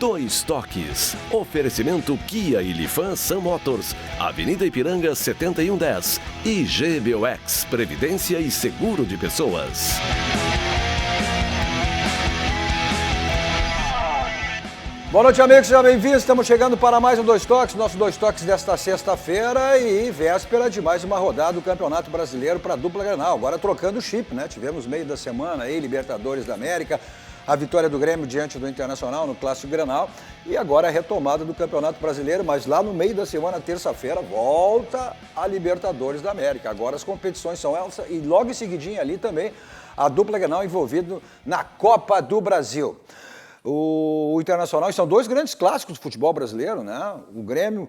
Dois Toques. Oferecimento Kia e Lifan Sun Motors, Avenida Ipiranga 7110 e GBOX, Previdência e Seguro de Pessoas. Boa noite, amigos, sejam bem-vindos. Estamos chegando para mais um Dois Toques, nosso Dois Toques desta sexta-feira e véspera de mais uma rodada do Campeonato Brasileiro para a dupla Grenal. Agora trocando o chip, né? Tivemos meio da semana aí, Libertadores da América, a vitória do Grêmio diante do Internacional no Clássico Grenal e agora a retomada do Campeonato Brasileiro, mas lá no meio da semana, terça-feira, volta a Libertadores da América. Agora as competições são elas e logo em seguidinha ali também a dupla Grenal envolvida na Copa do Brasil. O Internacional, são dois grandes clássicos do futebol brasileiro, né? O Grêmio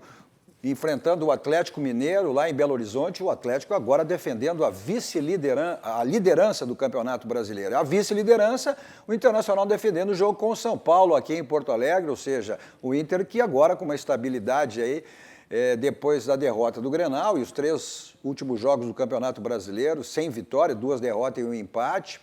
enfrentando o Atlético Mineiro lá em Belo Horizonte, o Atlético agora defendendo a liderança do Campeonato Brasileiro. A vice-liderança, o Internacional defendendo o jogo com o São Paulo aqui em Porto Alegre, ou seja, o Inter que agora com uma estabilidade aí, depois da derrota do Grenal e os 3 últimos jogos do Campeonato Brasileiro, sem vitória, 2 derrotas e 1 empate.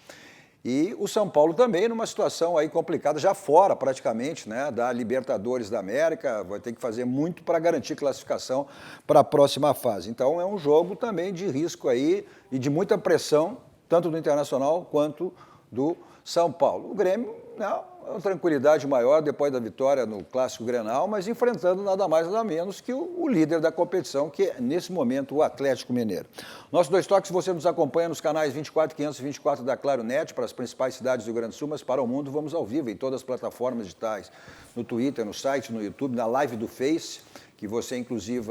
E o São Paulo também numa situação aí complicada, já fora praticamente, né, da Libertadores da América, vai ter que fazer muito para garantir classificação para a próxima fase. Então é um jogo também de risco aí e de muita pressão, tanto do Internacional quanto do São Paulo. O Grêmio, né, uma tranquilidade maior depois da vitória no Clássico Grenal, mas enfrentando nada mais nada menos que o líder da competição, que é, nesse momento, o Atlético Mineiro. Nossos Dois Toques, você nos acompanha nos canais 24, 524 da Claro Net, para as principais cidades do Rio Grande do Sul, mas para o mundo vamos ao vivo em todas as plataformas digitais, no Twitter, no site, no YouTube, na live do Face, que você inclusive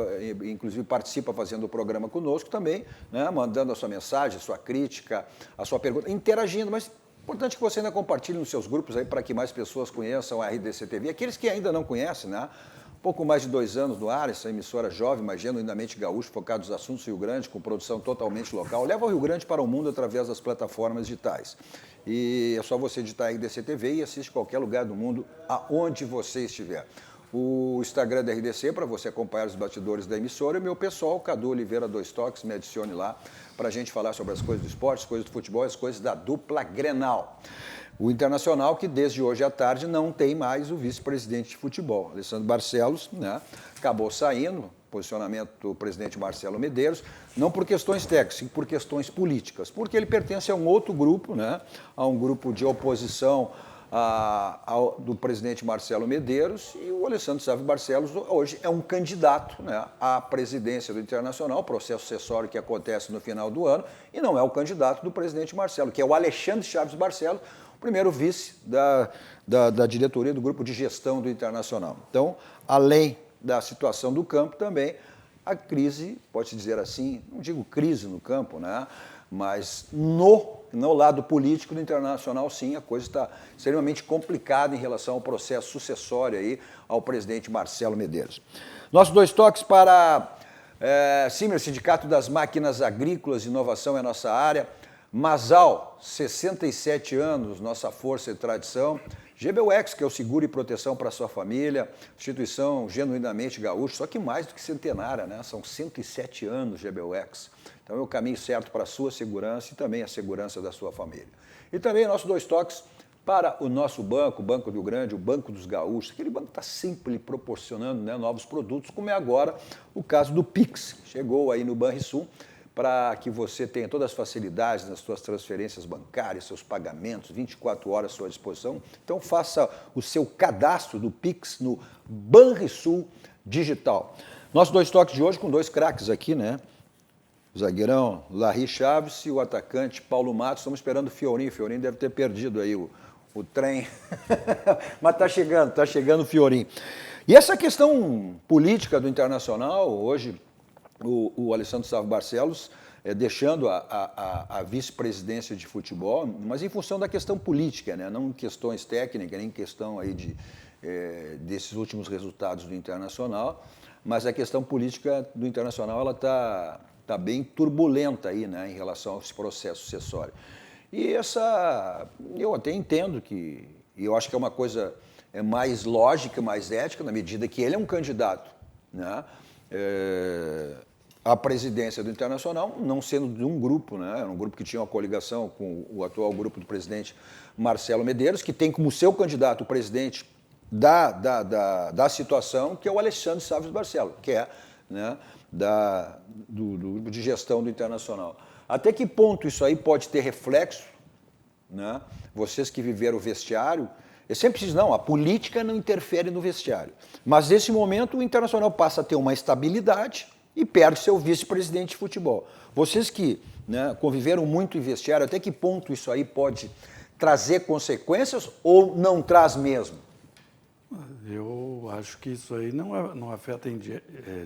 participa fazendo o programa conosco também, né, mandando a sua mensagem, a sua crítica, a sua pergunta, interagindo, mas importante que você ainda compartilhe nos seus grupos aí para que mais pessoas conheçam a RDC TV. Aqueles que ainda não conhecem, né? Pouco mais de 2 anos no ar, essa emissora jovem, mas genuinamente gaúcho, focada nos assuntos do Rio Grande, com produção totalmente local, leva o Rio Grande para o mundo através das plataformas digitais. E é só você digitar RDC TV e assiste qualquer lugar do mundo, aonde você estiver. O Instagram da RDC, para você acompanhar os bastidores da emissora, e o meu pessoal, Cadu Oliveira Dois Toques, me adicione lá para a gente falar sobre as coisas do esporte, as coisas do futebol, as coisas da dupla Grenal. O Internacional, que desde hoje à tarde não tem mais o vice-presidente de futebol. Alessandro Barcelos, né, acabou saindo, posicionamento do presidente Marcelo Medeiros, não por questões técnicas, sim por questões políticas, porque ele pertence a um outro grupo, né, a um grupo de oposição do presidente Marcelo Medeiros, e o Alessandro Sávio Barcelos hoje é um candidato, né, à presidência do Internacional, processo sucessório que acontece no final do ano, e não é o candidato do presidente Marcelo, que é o Alexandre Chaves Barcelos, o primeiro vice da diretoria do grupo de gestão do Internacional. Então, além da situação do campo também, a crise, pode-se dizer assim, não digo crise no campo, né, mas no lado político do Internacional, sim, a coisa está extremamente complicada em relação ao processo sucessório aí ao presidente Marcelo Medeiros. Nossos Dois Toques para Simer, Sindicato das Máquinas Agrícolas, inovação é a nossa área. Masal, 67 anos, nossa força e tradição. GBOX, que é o seguro e proteção para a sua família, instituição genuinamente gaúcha, só que mais do que centenária, né? São 107 anos GBOX. Então é o caminho certo para a sua segurança e também a segurança da sua família. E também nossos Dois Toques para o nosso banco, o Banco do Rio Grande, o Banco dos Gaúchos. Aquele banco está sempre proporcionando, né, novos produtos, como é agora o caso do Pix. Chegou aí no Banrisul, para que você tenha todas as facilidades nas suas transferências bancárias, seus pagamentos, 24 horas à sua disposição. Então faça o seu cadastro do Pix no Banrisul Digital. Nossos Dois Toques de hoje com 2 craques aqui, né? O zagueirão Larry Chaves e o atacante Paulo Matos. Estamos esperando o Fiorinho. O Fiorinho deve ter perdido aí o trem. Mas está chegando o Fiorinho. E essa questão política do Internacional, hoje, o Alessandro Sávio Barcelos deixando a vice-presidência de futebol, mas em função da questão política, né? Não questões técnicas, nem questão aí desses últimos resultados do Internacional, mas a questão política do Internacional ela está bem turbulenta aí, né, em relação a esse processo sucessório. E eu até entendo e eu acho que é uma coisa mais lógica, mais ética, na medida que ele é um candidato, né, à presidência do Internacional, não sendo de um grupo, né, era um grupo que tinha uma coligação com o atual grupo do presidente Marcelo Medeiros, que tem como seu candidato o presidente da situação, que é o Alexandre Salles Barcelos, que é, né, do grupo de gestão do Internacional. Até que ponto isso aí pode ter reflexo, né? Vocês que viveram o vestiário, eu sempre disse, não, a política não interfere no vestiário. Mas nesse momento o Internacional passa a ter uma estabilidade e perde seu vice-presidente de futebol. Vocês que, né, conviveram muito em vestiário, até que ponto isso aí pode trazer consequências ou não traz mesmo? Eu acho que isso aí não afeta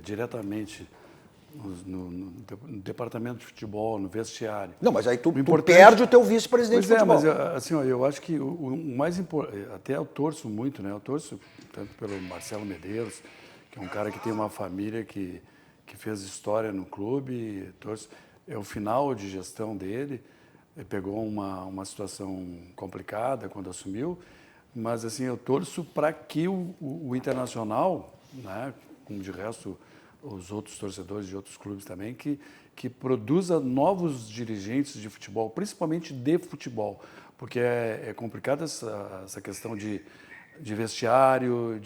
diretamente no departamento de futebol, no vestiário. Não, mas aí tu perde o teu vice-presidente de futebol. Mas assim, eu acho que o mais importante, até eu torço muito, né? Eu torço tanto pelo Marcelo Medeiros, que é um cara que tem uma família que fez história no clube, torço. É o final de gestão dele, ele pegou uma situação complicada quando assumiu, mas assim, eu torço para que o Internacional, né, como de resto os outros torcedores de outros clubes também, que produza novos dirigentes de futebol, principalmente de futebol, porque é complicada essa questão de vestiário,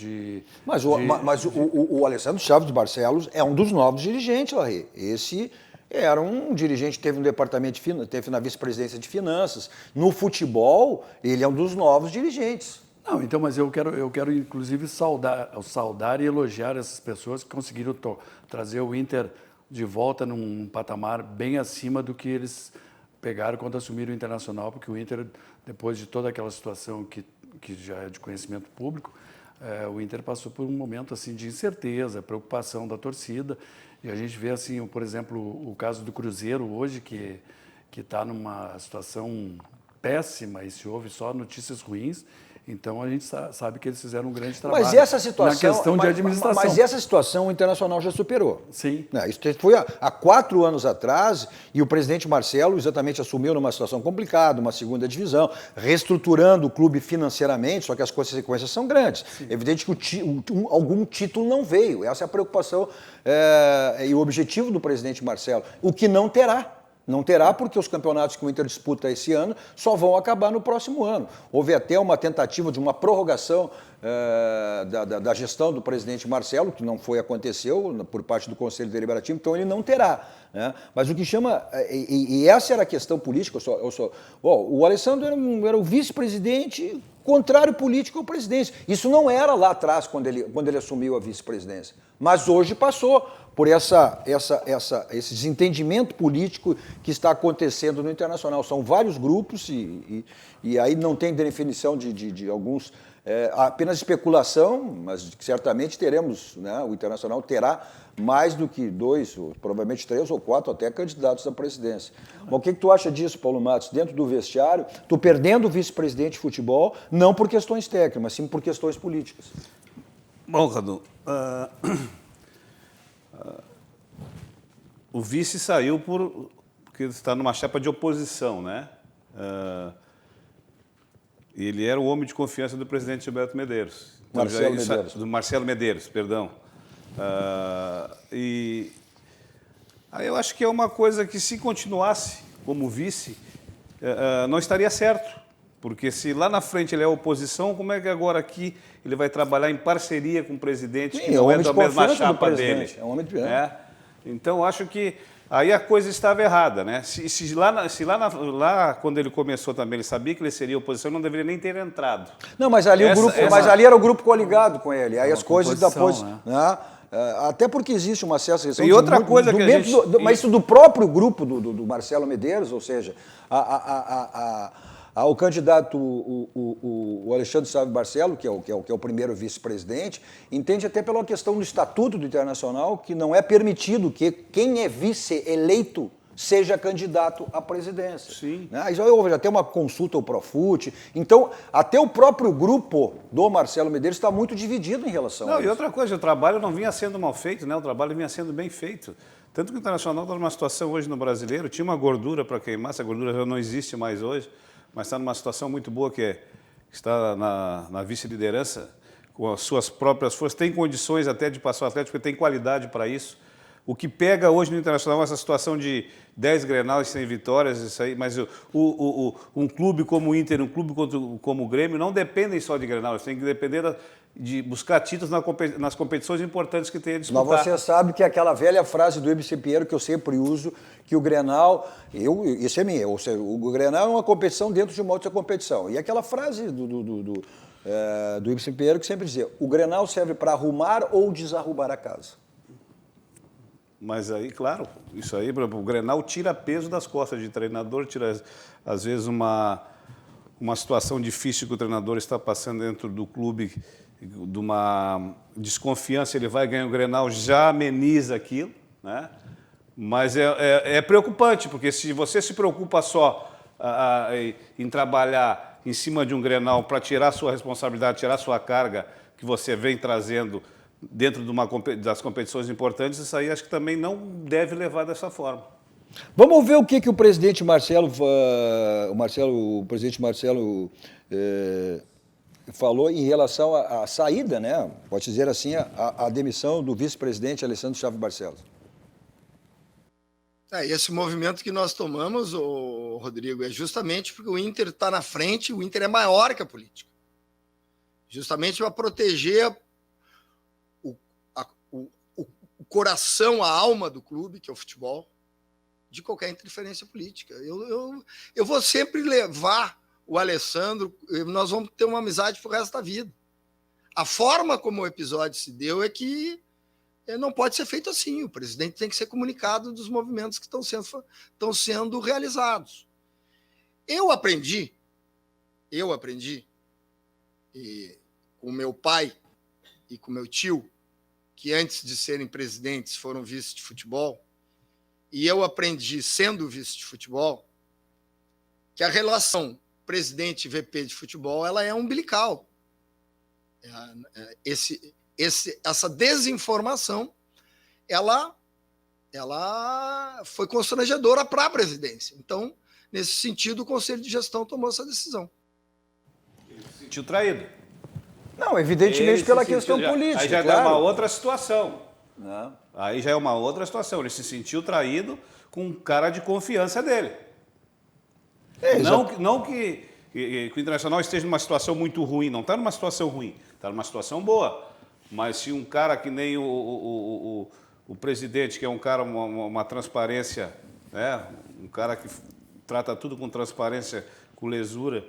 Mas o Alessandro Chaves de Barcelos é um dos novos dirigentes, Larry. Esse era um dirigente que teve no departamento de finanças, teve na vice-presidência de finanças. No futebol, ele é um dos novos dirigentes. Não, então, mas eu quero inclusive saudar e elogiar essas pessoas que conseguiram trazer o Inter de volta num patamar bem acima do que eles pegaram quando assumiram o Internacional, porque o Inter, depois de toda aquela situação que já é de conhecimento público, o Inter passou por um momento assim de incerteza, preocupação da torcida, e a gente vê assim, por exemplo, o caso do Cruzeiro hoje, que está numa situação péssima e se ouve só notícias ruins. Então a gente sabe que eles fizeram um grande trabalho. Mas essa situação, na questão de administração. Mas essa situação o Internacional já superou. Sim. Isso foi há 4 anos atrás, e o presidente Marcelo exatamente assumiu numa situação complicada, uma segunda divisão, reestruturando o clube financeiramente, só que as consequências são grandes. Sim. É evidente que algum título não veio. Essa é a preocupação e o objetivo do presidente Marcelo. O que não terá. Não terá, porque os campeonatos que o Inter disputa esse ano só vão acabar no próximo ano. Houve até uma tentativa de uma prorrogação da gestão do presidente Marcelo, que não aconteceu por parte do Conselho Deliberativo, então ele não terá. Né? Mas o que chama... E essa era a questão política. O Alessandro era o vice-presidente contrário político ao presidente. Isso não era lá atrás, quando ele assumiu a vice-presidência. Mas hoje passou por esse desentendimento político que está acontecendo no Internacional. São vários grupos e aí não tem definição de alguns... apenas especulação, mas certamente teremos, né, o Internacional terá mais do que 2, provavelmente 3 ou 4 até candidatos à presidência. Mas o que tu acha disso, Paulo Matos? Dentro do vestiário, tu perdendo o vice-presidente de futebol, não por questões técnicas, mas sim por questões políticas. Bom, Cadu, o vice saiu porque está numa chapa de oposição, né? Ele era o homem de confiança do presidente Gilberto Medeiros. Então, do Marcelo Medeiros, perdão. E aí eu acho que é uma coisa que, se continuasse como vice, não estaria certo. Porque se lá na frente ele é oposição, como é que agora aqui ele vai trabalhar em parceria com o presidente, que não é da mesma chapa dele? É um homem de Então, acho que aí a coisa estava errada, né? Se lá quando ele começou também, ele sabia que ele seria oposição, não deveria nem ter entrado. Não, mas ali ali era o grupo coligado com ele. Aí as coisas depois, né? Até porque existe uma certa questão. E outra coisa que a gente... Mas isso do próprio grupo do Marcelo Medeiros, ou seja, o candidato, o Alexandre Salles Barcelos, que é o primeiro vice-presidente, entende até pela questão do Estatuto do Internacional que não é permitido que quem é vice-eleito seja candidato à presidência. Sim. Né? Isso houve já tem uma consulta ao Profut. Então, até o próprio grupo do Marcelo Medeiros está muito dividido em relação a isso. E outra coisa, o trabalho não vinha sendo mal feito, né? O trabalho vinha sendo bem feito. Tanto que o Internacional está numa situação hoje no Brasileiro, tinha uma gordura para queimar, essa gordura já não existe mais hoje, mas está numa situação muito boa, que está na vice-liderança, com as suas próprias forças, tem condições até de passar o Atlético, porque tem qualidade para isso. O que pega hoje no Internacional é essa situação de 10 Grenais sem vitórias, isso aí, mas um clube como o Inter, um clube como o Grêmio, não dependem só de Grenal, eles têm que depender de buscar títulos nas competições importantes que tem a disputar. Mas você sabe que aquela velha frase do Ibsen Pinheiro que eu sempre uso, que o Grenal, isso é minha, ou seja, o Grenal é uma competição dentro de uma outra competição. E aquela frase do Ibsen Pinheiro que sempre dizia, o Grenal serve para arrumar ou desarrumar a casa. Mas aí, claro, isso aí, o Grenal tira peso das costas de treinador, tira, às vezes, uma situação difícil que o treinador está passando dentro do clube, de uma desconfiança, ele vai ganhar o Grenal, já ameniza aquilo, né? Mas é preocupante, porque se você se preocupa só em trabalhar em cima de um Grenal para tirar sua responsabilidade, tirar sua carga que você vem trazendo dentro das competições importantes, isso aí acho que também não deve levar dessa forma. Vamos ver o que o presidente Marcelo, falou em relação à saída, né? Pode dizer assim, a demissão do vice-presidente Alessandro Chaves Barcelos. Esse movimento que nós tomamos, Rodrigo, é justamente porque o Inter está na frente, o Inter é maior que a política. Justamente para proteger o coração, a alma do clube, que é o futebol, de qualquer interferência política. Eu vou sempre levar o Alessandro, nós vamos ter uma amizade pro resto da vida. A forma como o episódio se deu é que não pode ser feito assim. O presidente tem que ser comunicado dos movimentos que estão sendo realizados. Eu aprendi com meu pai e com meu tio, que antes de serem presidentes foram vice de futebol, e eu aprendi, sendo vice de futebol, que a relação presidente e VP de futebol ela é umbilical. Essa desinformação ela foi constrangedora para a presidência. Então, nesse sentido, o Conselho de Gestão tomou essa decisão. Ele se sentiu traído. Não, evidentemente pela questão política. Aí já claro. dá uma outra situação. Não. Aí já é uma outra situação. Ele se sentiu traído com um cara de confiança dele. Não que o Internacional esteja numa situação muito ruim, não está numa situação ruim, está numa situação boa. Mas se um cara que nem o presidente, que é um cara, uma transparência, né? Um cara que trata tudo com transparência, com lesura,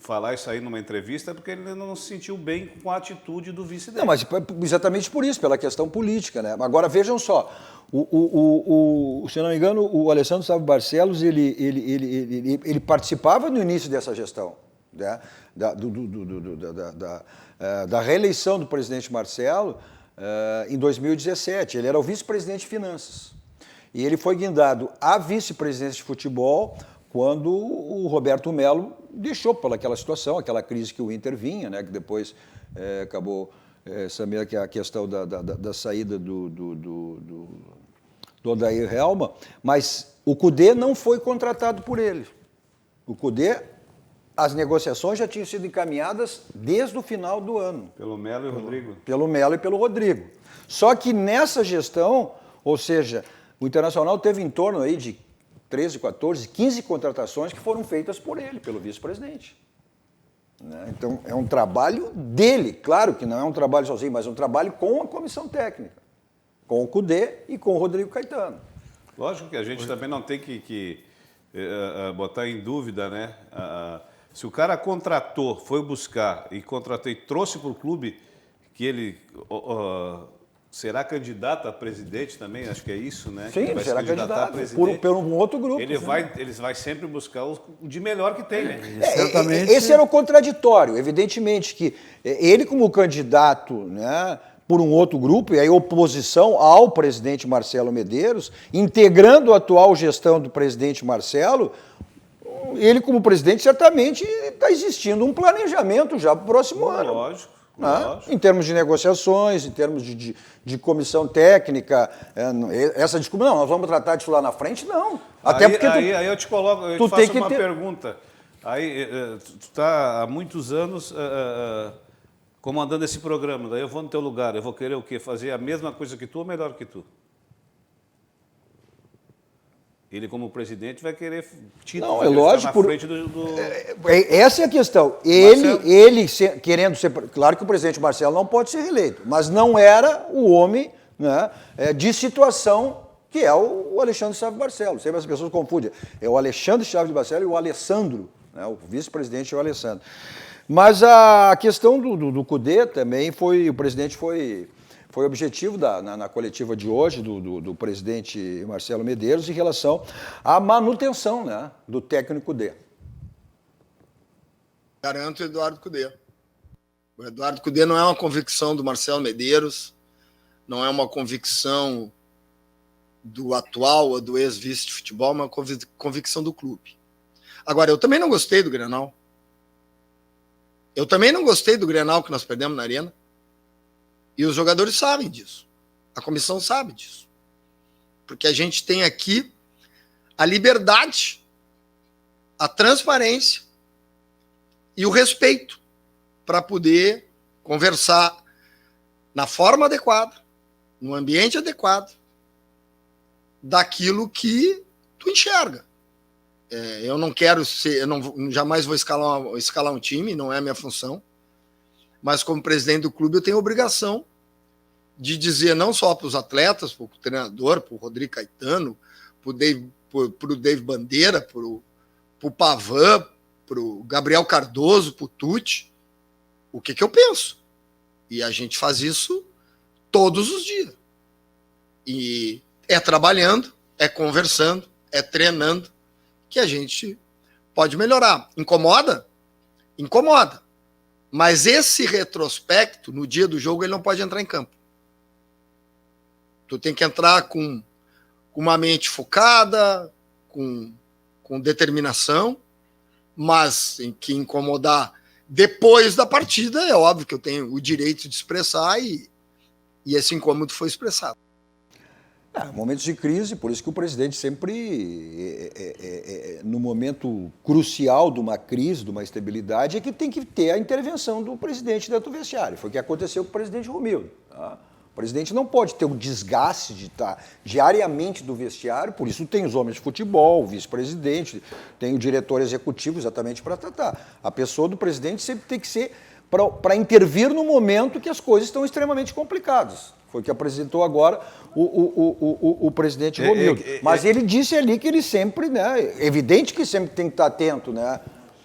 falar isso aí numa entrevista é porque ele não se sentiu bem com a atitude do vice dele. Não, mas exatamente por isso, pela questão política, né? Agora, vejam só, se não me engano, o Alessandro Chaves Barcelos, ele participava no início dessa gestão, né? Da reeleição do presidente Marcelo em 2017. Ele era o vice-presidente de Finanças. E ele foi guindado a vice-presidência de futebol quando o Roberto Melo deixou pelaquela situação, aquela crise que o Inter vinha, né, que depois acabou sabendo que a questão da saída do Odair Helma, mas o Cudê não foi contratado por ele. O Cudê, as negociações já tinham sido encaminhadas desde o final do ano. Pelo Melo e Rodrigo. Pelo Melo e pelo Rodrigo. Só que nessa gestão, ou seja, o Internacional teve em torno aí de 13, 14, 15 contratações que foram feitas por ele, pelo vice-presidente. Então, é um trabalho dele. Claro que não é um trabalho sozinho, mas é um trabalho com a comissão técnica, com o Cudê e com o Rodrigo Caetano. Lógico que a gente também não tem que botar em dúvida, né? Se o cara contratou, foi buscar e contratou e trouxe para o clube, que ele será candidato a presidente também, acho que é isso, né? Sim, vai será candidato por um outro grupo. Ele vai sempre buscar o de melhor que tem, né? Certamente. Esse era o contraditório, evidentemente que ele como candidato, né, por um outro grupo, e aí oposição ao presidente Marcelo Medeiros, integrando a atual gestão do presidente Marcelo, ele como presidente certamente está existindo um planejamento já para o próximo ano. Lógico. Em termos de negociações, em termos de comissão técnica, essa desculpa, não, nós vamos tratar disso lá na frente, não. Até porque aí eu te coloco, eu te faço uma pergunta. Aí tu está há muitos anos comandando esse programa, daí eu vou no teu lugar, eu vou querer o quê? Fazer a mesma coisa que tu ou melhor que tu? Ele, como presidente, vai querer título. Não, vai é querer lógico. ficar na frente do... Essa é a questão. Ele querendo ser... Claro que o presidente Marcelo não pode ser reeleito, mas não era o homem, né, de situação que é o Alexandre Chaves Barcelos. Sempre as pessoas confundem. É o Alexandre Chaves Barcelos e o Alessandro, né, o vice-presidente é o Alessandro. Mas a questão do Cudê também o presidente foi objetivo na coletiva de hoje do presidente Marcelo Medeiros em relação à manutenção, né, do técnico Cudê. Garanto o Eduardo Cudê. O Eduardo Cudê não é uma convicção do Marcelo Medeiros, não é uma convicção do atual ou do ex-vice de futebol, é uma convicção do clube. Agora, eu também não gostei do Grenal. Eu também não gostei do Grenal que nós perdemos na Arena. E os jogadores sabem disso. A comissão sabe disso. Porque a gente tem aqui a liberdade, a transparência e o respeito para poder conversar na forma adequada, no ambiente adequado, daquilo que tu enxerga. Eu não quero ser, jamais vou escalar um time, não é a minha função, mas como presidente do clube eu tenho a obrigação de dizer não só para os atletas, para o treinador, para o Rodrigo Caetano, para o Dave Bandeira, para o Pavan, para o Gabriel Cardoso, para o Tucci, o que eu penso. E a gente faz isso todos os dias. E é trabalhando, é conversando, é treinando, que a gente pode melhorar. Incomoda? Incomoda. Mas esse retrospecto, no dia do jogo, ele não pode entrar em campo. Tu tem que entrar com uma mente focada, com determinação, mas em que incomodar depois da partida, é óbvio que eu tenho o direito de expressar e esse incômodo foi expressado. Momentos de crise, por isso que o presidente sempre, no momento crucial de uma crise, de uma estabilidade, é que tem que ter a intervenção do presidente dentro do vestiário. Foi o que aconteceu com o presidente Romildo. Tá? O presidente não pode ter o desgaste de estar diariamente do vestiário, por isso tem os homens de futebol, o vice-presidente, tem o diretor executivo exatamente para tratar. A pessoa do presidente sempre tem que ser para intervir no momento que as coisas estão extremamente complicadas. Foi o que apresentou agora o presidente Romildo. Mas ele disse ali que ele sempre, né, evidente que sempre tem que estar atento, né,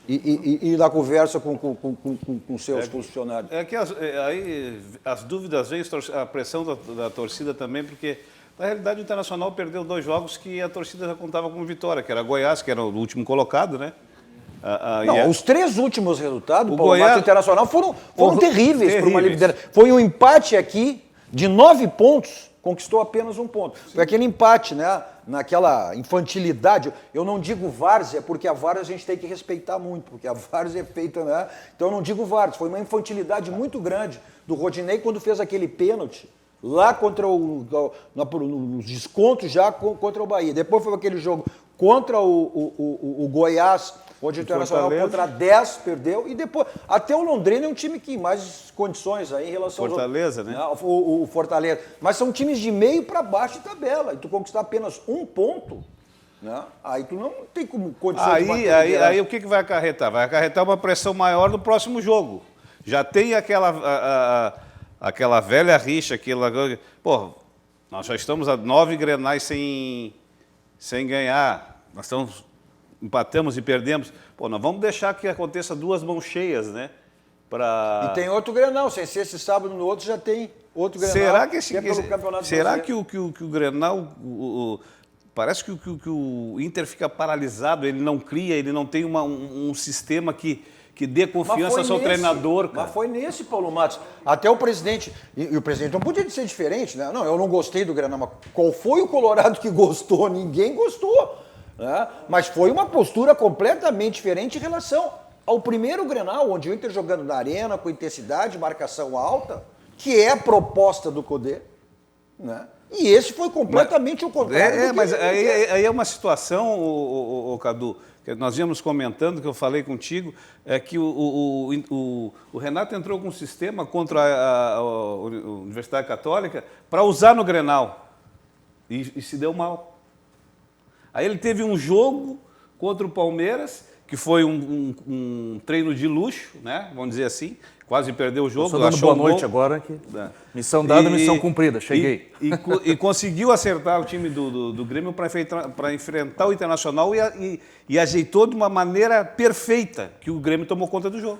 e na conversa com seus funcionários. É que aí as dúvidas vêm, a pressão da torcida também, porque na realidade o Internacional perdeu 2 jogos que a torcida já contava como vitória, que era Goiás, que era o último colocado, né? Os 3 últimos resultados do Internacional foram terríveis para uma liderança. Foi um empate aqui de 9 pontos, conquistou apenas 1 ponto. Sim. Foi aquele empate, né? Naquela infantilidade. Eu não digo várzea, porque a várzea a gente tem que respeitar muito, porque a várzea é feita, né? Então eu não digo várzea. Foi uma infantilidade muito grande do Rodinei quando fez aquele pênalti lá contra nos descontos já contra o Bahia. Depois foi aquele jogo contra o Goiás, onde o Internacional contra 10 perdeu, e depois, até o Londrina é um time que tem mais condições aí em relação Fortaleza, né? O Fortaleza. Mas são times de meio para baixo de tabela, e tu conquistar apenas 1 ponto, né? Aí tu não tem como condições de manter aí o que vai acarretar? Vai acarretar uma pressão maior no próximo jogo. Já tem aquela velha rixa, pô, nós já estamos a 9 Grenais sem ganhar, empatamos e perdemos. Pô, nós vamos deixar que aconteça 2 mãos cheias, né? E tem outro Grenal, sem ser esse sábado, no outro já tem outro Grenal. Será que o Grenal... parece que o Inter fica paralisado, ele não cria, ele não tem um sistema que dê confiança ao seu treinador, cara. Mas foi nesse, Paulo Matos. Até o presidente... E o presidente não podia ser diferente, né? Não, eu não gostei do Grenal, mas qual foi o Colorado que gostou? Ninguém gostou. Né? Mas foi uma postura completamente diferente em relação ao primeiro Grenal, onde o Inter jogando na arena, com intensidade, marcação alta, que é a proposta do Cudê, né? E esse foi completamente o contrário. Mas aí é uma situação, o Cadu, que nós íamos comentando, que eu falei contigo, é que o Renato entrou com um sistema contra a Universidade Católica para usar no Grenal, e se deu mal. Aí ele teve um jogo contra o Palmeiras, que foi um treino de luxo, né? Vamos dizer assim. Quase perdeu o jogo. Estou dando boa noite agora. Que... Missão dada, missão cumprida. Cheguei. E conseguiu acertar o time do Grêmio para enfrentar o Internacional e ajeitou de uma maneira perfeita que o Grêmio tomou conta do jogo.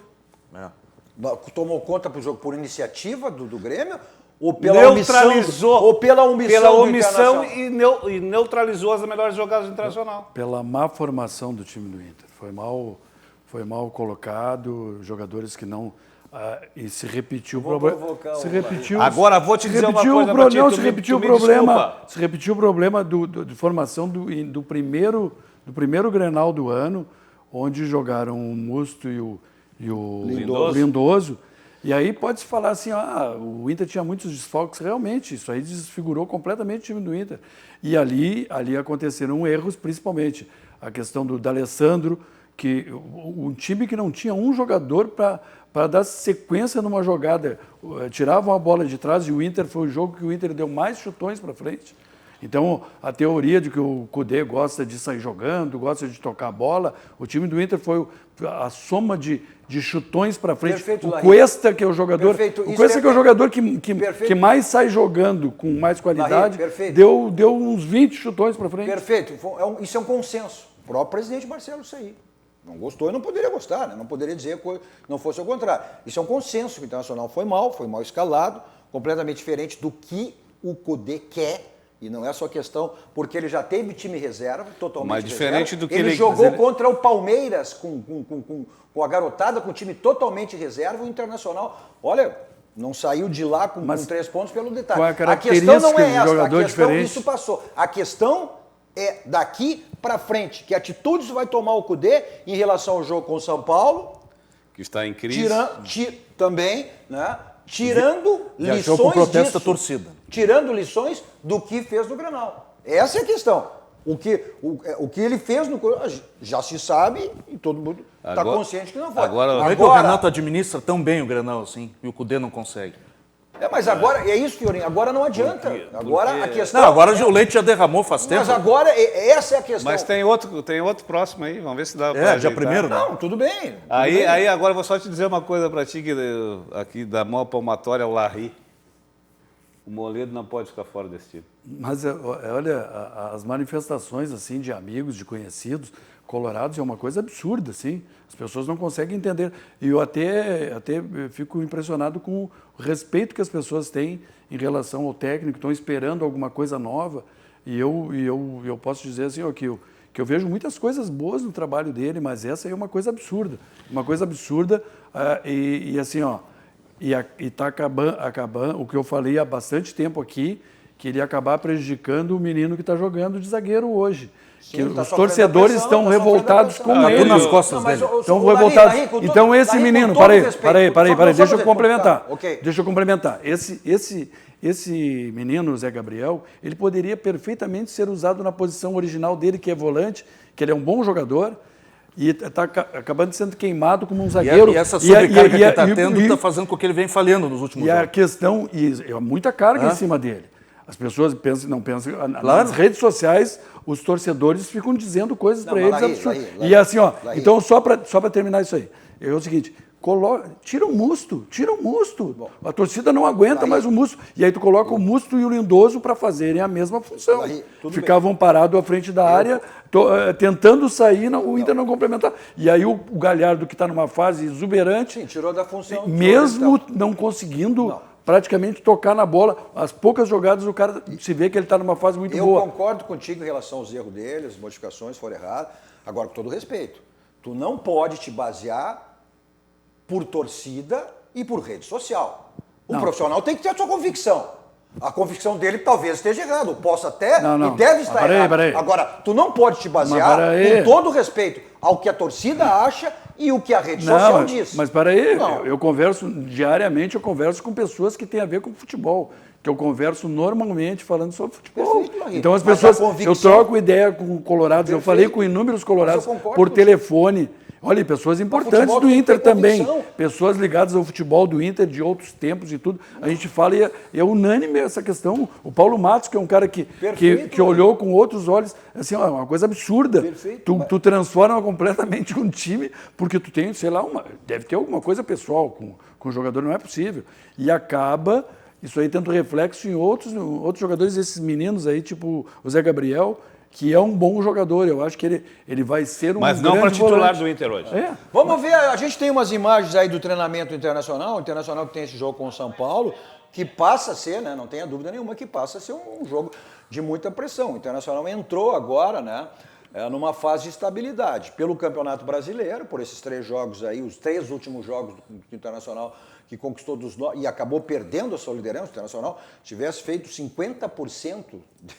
Tomou conta pro jogo por iniciativa do Grêmio? Ou pela neutralizou omissão e neutralizou as melhores jogadas do Internacional. Pela má formação do time do Inter. Foi mal colocado, jogadores que não... e se repetiu o problema. Agora vou te dizer uma coisa para ti. Se repetiu o problema de formação do primeiro Grenal do ano, onde jogaram o Musto e o Lindoso. E aí pode-se falar assim, o Inter tinha muitos desfalques, realmente, isso aí desfigurou completamente o time do Inter. E ali aconteceram erros, principalmente a questão do D'Alessandro, que um time que não tinha um jogador para dar sequência numa jogada, tiravam a bola de trás e o Inter foi o jogo que o Inter deu mais chutões para frente. Então, a teoria de que o Cudê gosta de sair jogando, gosta de tocar a bola, o time do Inter foi a soma de chutões para frente. Perfeito, o Cuesta, que é o jogador, que é o jogador que mais sai jogando com mais qualidade, deu uns 20 chutões para frente. Perfeito. Isso é um consenso. O próprio presidente Marcelo Saí. Não gostou e não poderia gostar, né? Não poderia dizer que não fosse o contrário. Isso é um consenso, que o Internacional foi mal escalado, completamente diferente do que o Cudê quer. E não é só questão, porque ele já teve time reserva, totalmente mas diferente reserva. Do que ele jogou contra o Palmeiras com a garotada, com o time totalmente reserva. O Internacional, olha, não saiu de lá com 3 pontos pelo detalhe. A questão não é essa, a questão isso passou. A questão é daqui para frente, que atitudes vai tomar o Cudê em relação ao jogo com o São Paulo, que está em crise, também, né? Tirando lições com protesto da torcida. Tirando lições do que fez no Grenal. Essa é a questão. O que ele fez no já se sabe e todo mundo está consciente que não foi. Agora o Renato administra tão bem o Grenal assim e o Cudê não consegue. Mas agora, é isso, Fiorinho, agora não adianta. Agora a questão... Não, agora o leite já derramou faz tempo. Mas agora, essa é a questão. Mas tem outro próximo aí, vamos ver se dá para dia primeiro, né? Não, tudo bem. Aí agora eu vou só te dizer uma coisa para ti, que aqui da mão palmatória é o Larry. O Moledo não pode ficar fora desse time. Mas, olha, as manifestações assim de amigos, de conhecidos, colorados, é uma coisa absurda, assim. As pessoas não conseguem entender. E eu até fico impressionado com o respeito que as pessoas têm em relação ao técnico, estão esperando alguma coisa nova. E eu posso dizer assim, que eu vejo muitas coisas boas no trabalho dele, mas essa é uma coisa absurda. Uma coisa absurda e assim, e está acabando, o que eu falei há bastante tempo aqui, que ele ia acabar prejudicando o menino que está jogando de zagueiro hoje. Sim, que os torcedores estão revoltados com ele. Nas costas dele. Estão revoltados. Então esse menino, peraí, deixa eu complementar. Deixa eu complementar. Esse menino, Zé Gabriel, ele poderia perfeitamente ser usado na posição original dele, que é volante, que ele é um bom jogador, e está acabando sendo queimado como um zagueiro. E essa sobrecarga que ele está tendo está fazendo com que ele venha falhando nos últimos jogos. E a questão, muita carga em cima dele. As pessoas não pensam. Nas redes sociais, os torcedores ficam dizendo coisas para eles absurdas. E assim, então, só para terminar isso aí, é o seguinte: tira o Musto. Bom, a torcida não aguenta mais o Musto. E aí tu coloca o Musto e o Lindoso para fazerem a mesma função. Ficavam parados à frente da área, tentando sair, o Inter não complementar. E aí o Galhardo, que está numa fase exuberante, sim, tirou da função. Mesmo não conseguindo praticamente tocar na bola, as poucas jogadas o cara se vê que ele está numa fase muito boa. Eu concordo contigo em relação aos erros dele, as modificações foram erradas. Agora, com todo respeito, tu não pode te basear por torcida e por rede social. O profissional tem que ter a sua convicção. A convicção dele talvez esteja errada, ou possa até e deve estar errada. Agora, tu não pode te basear, com todo respeito, ao que a torcida acha e o que a rede social diz. Mas peraí, eu converso diariamente, com pessoas que têm a ver com futebol, que eu converso normalmente falando sobre futebol. Perfeito, então as pessoas, eu troco ideia com colorados, eu falei com inúmeros colorados por telefone. Olha, e pessoas importantes futebol do tem que Inter ter também. convicção. Pessoas ligadas ao futebol do Inter de outros tempos e tudo. A gente fala e é unânime essa questão. O Paulo Matos, que é um cara que olhou com outros olhos, assim, ó, uma coisa absurda. Perfeito. Tu transforma completamente um time, porque tu tem, sei lá, deve ter alguma coisa pessoal com o jogador, não é possível. E acaba, isso aí tendo reflexo em outros jogadores, esses meninos aí, tipo o Zé Gabriel, que é um bom jogador. Eu acho que ele vai ser um Mas não para grande titular volante. do Inter hoje. É. Vamos ver, a gente tem umas imagens aí do treinamento internacional, o Internacional que tem esse jogo com o São Paulo, que passa a ser, né, não tenha dúvida nenhuma, que passa a ser um jogo de muita pressão. O Internacional entrou agora, né, numa fase de estabilidade. Pelo Campeonato Brasileiro, por esses 3 jogos aí, os 3 últimos jogos do Internacional, que conquistou e acabou perdendo a sua liderança, o Internacional tivesse feito 50%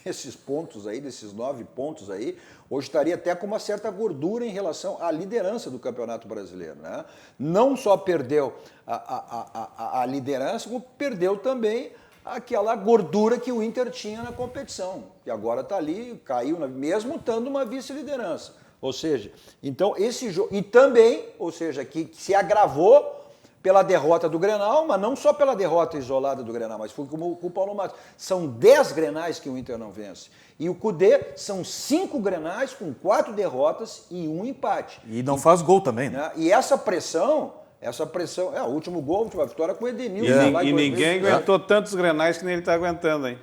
desses pontos aí, desses 9 pontos aí, hoje estaria até com uma certa gordura em relação à liderança do Campeonato Brasileiro, né? Não só perdeu a liderança, como perdeu também aquela gordura que o Inter tinha na competição, que agora está ali, caiu, mesmo estando uma vice-liderança. Ou seja, então esse jogo, e também, ou seja, que se agravou pela derrota do Grenal, mas não só pela derrota isolada do Grenal, mas foi como o Paulo Matos. São 10 Grenais que o Inter não vence. E o Cudê são 5 Grenais com 4 derrotas e 1 empate. E não faz gol também, né? E essa pressão, o último gol, a última vitória com o Edenilson. E ninguém aguentou tantos Grenais que nem ele está aguentando, hein?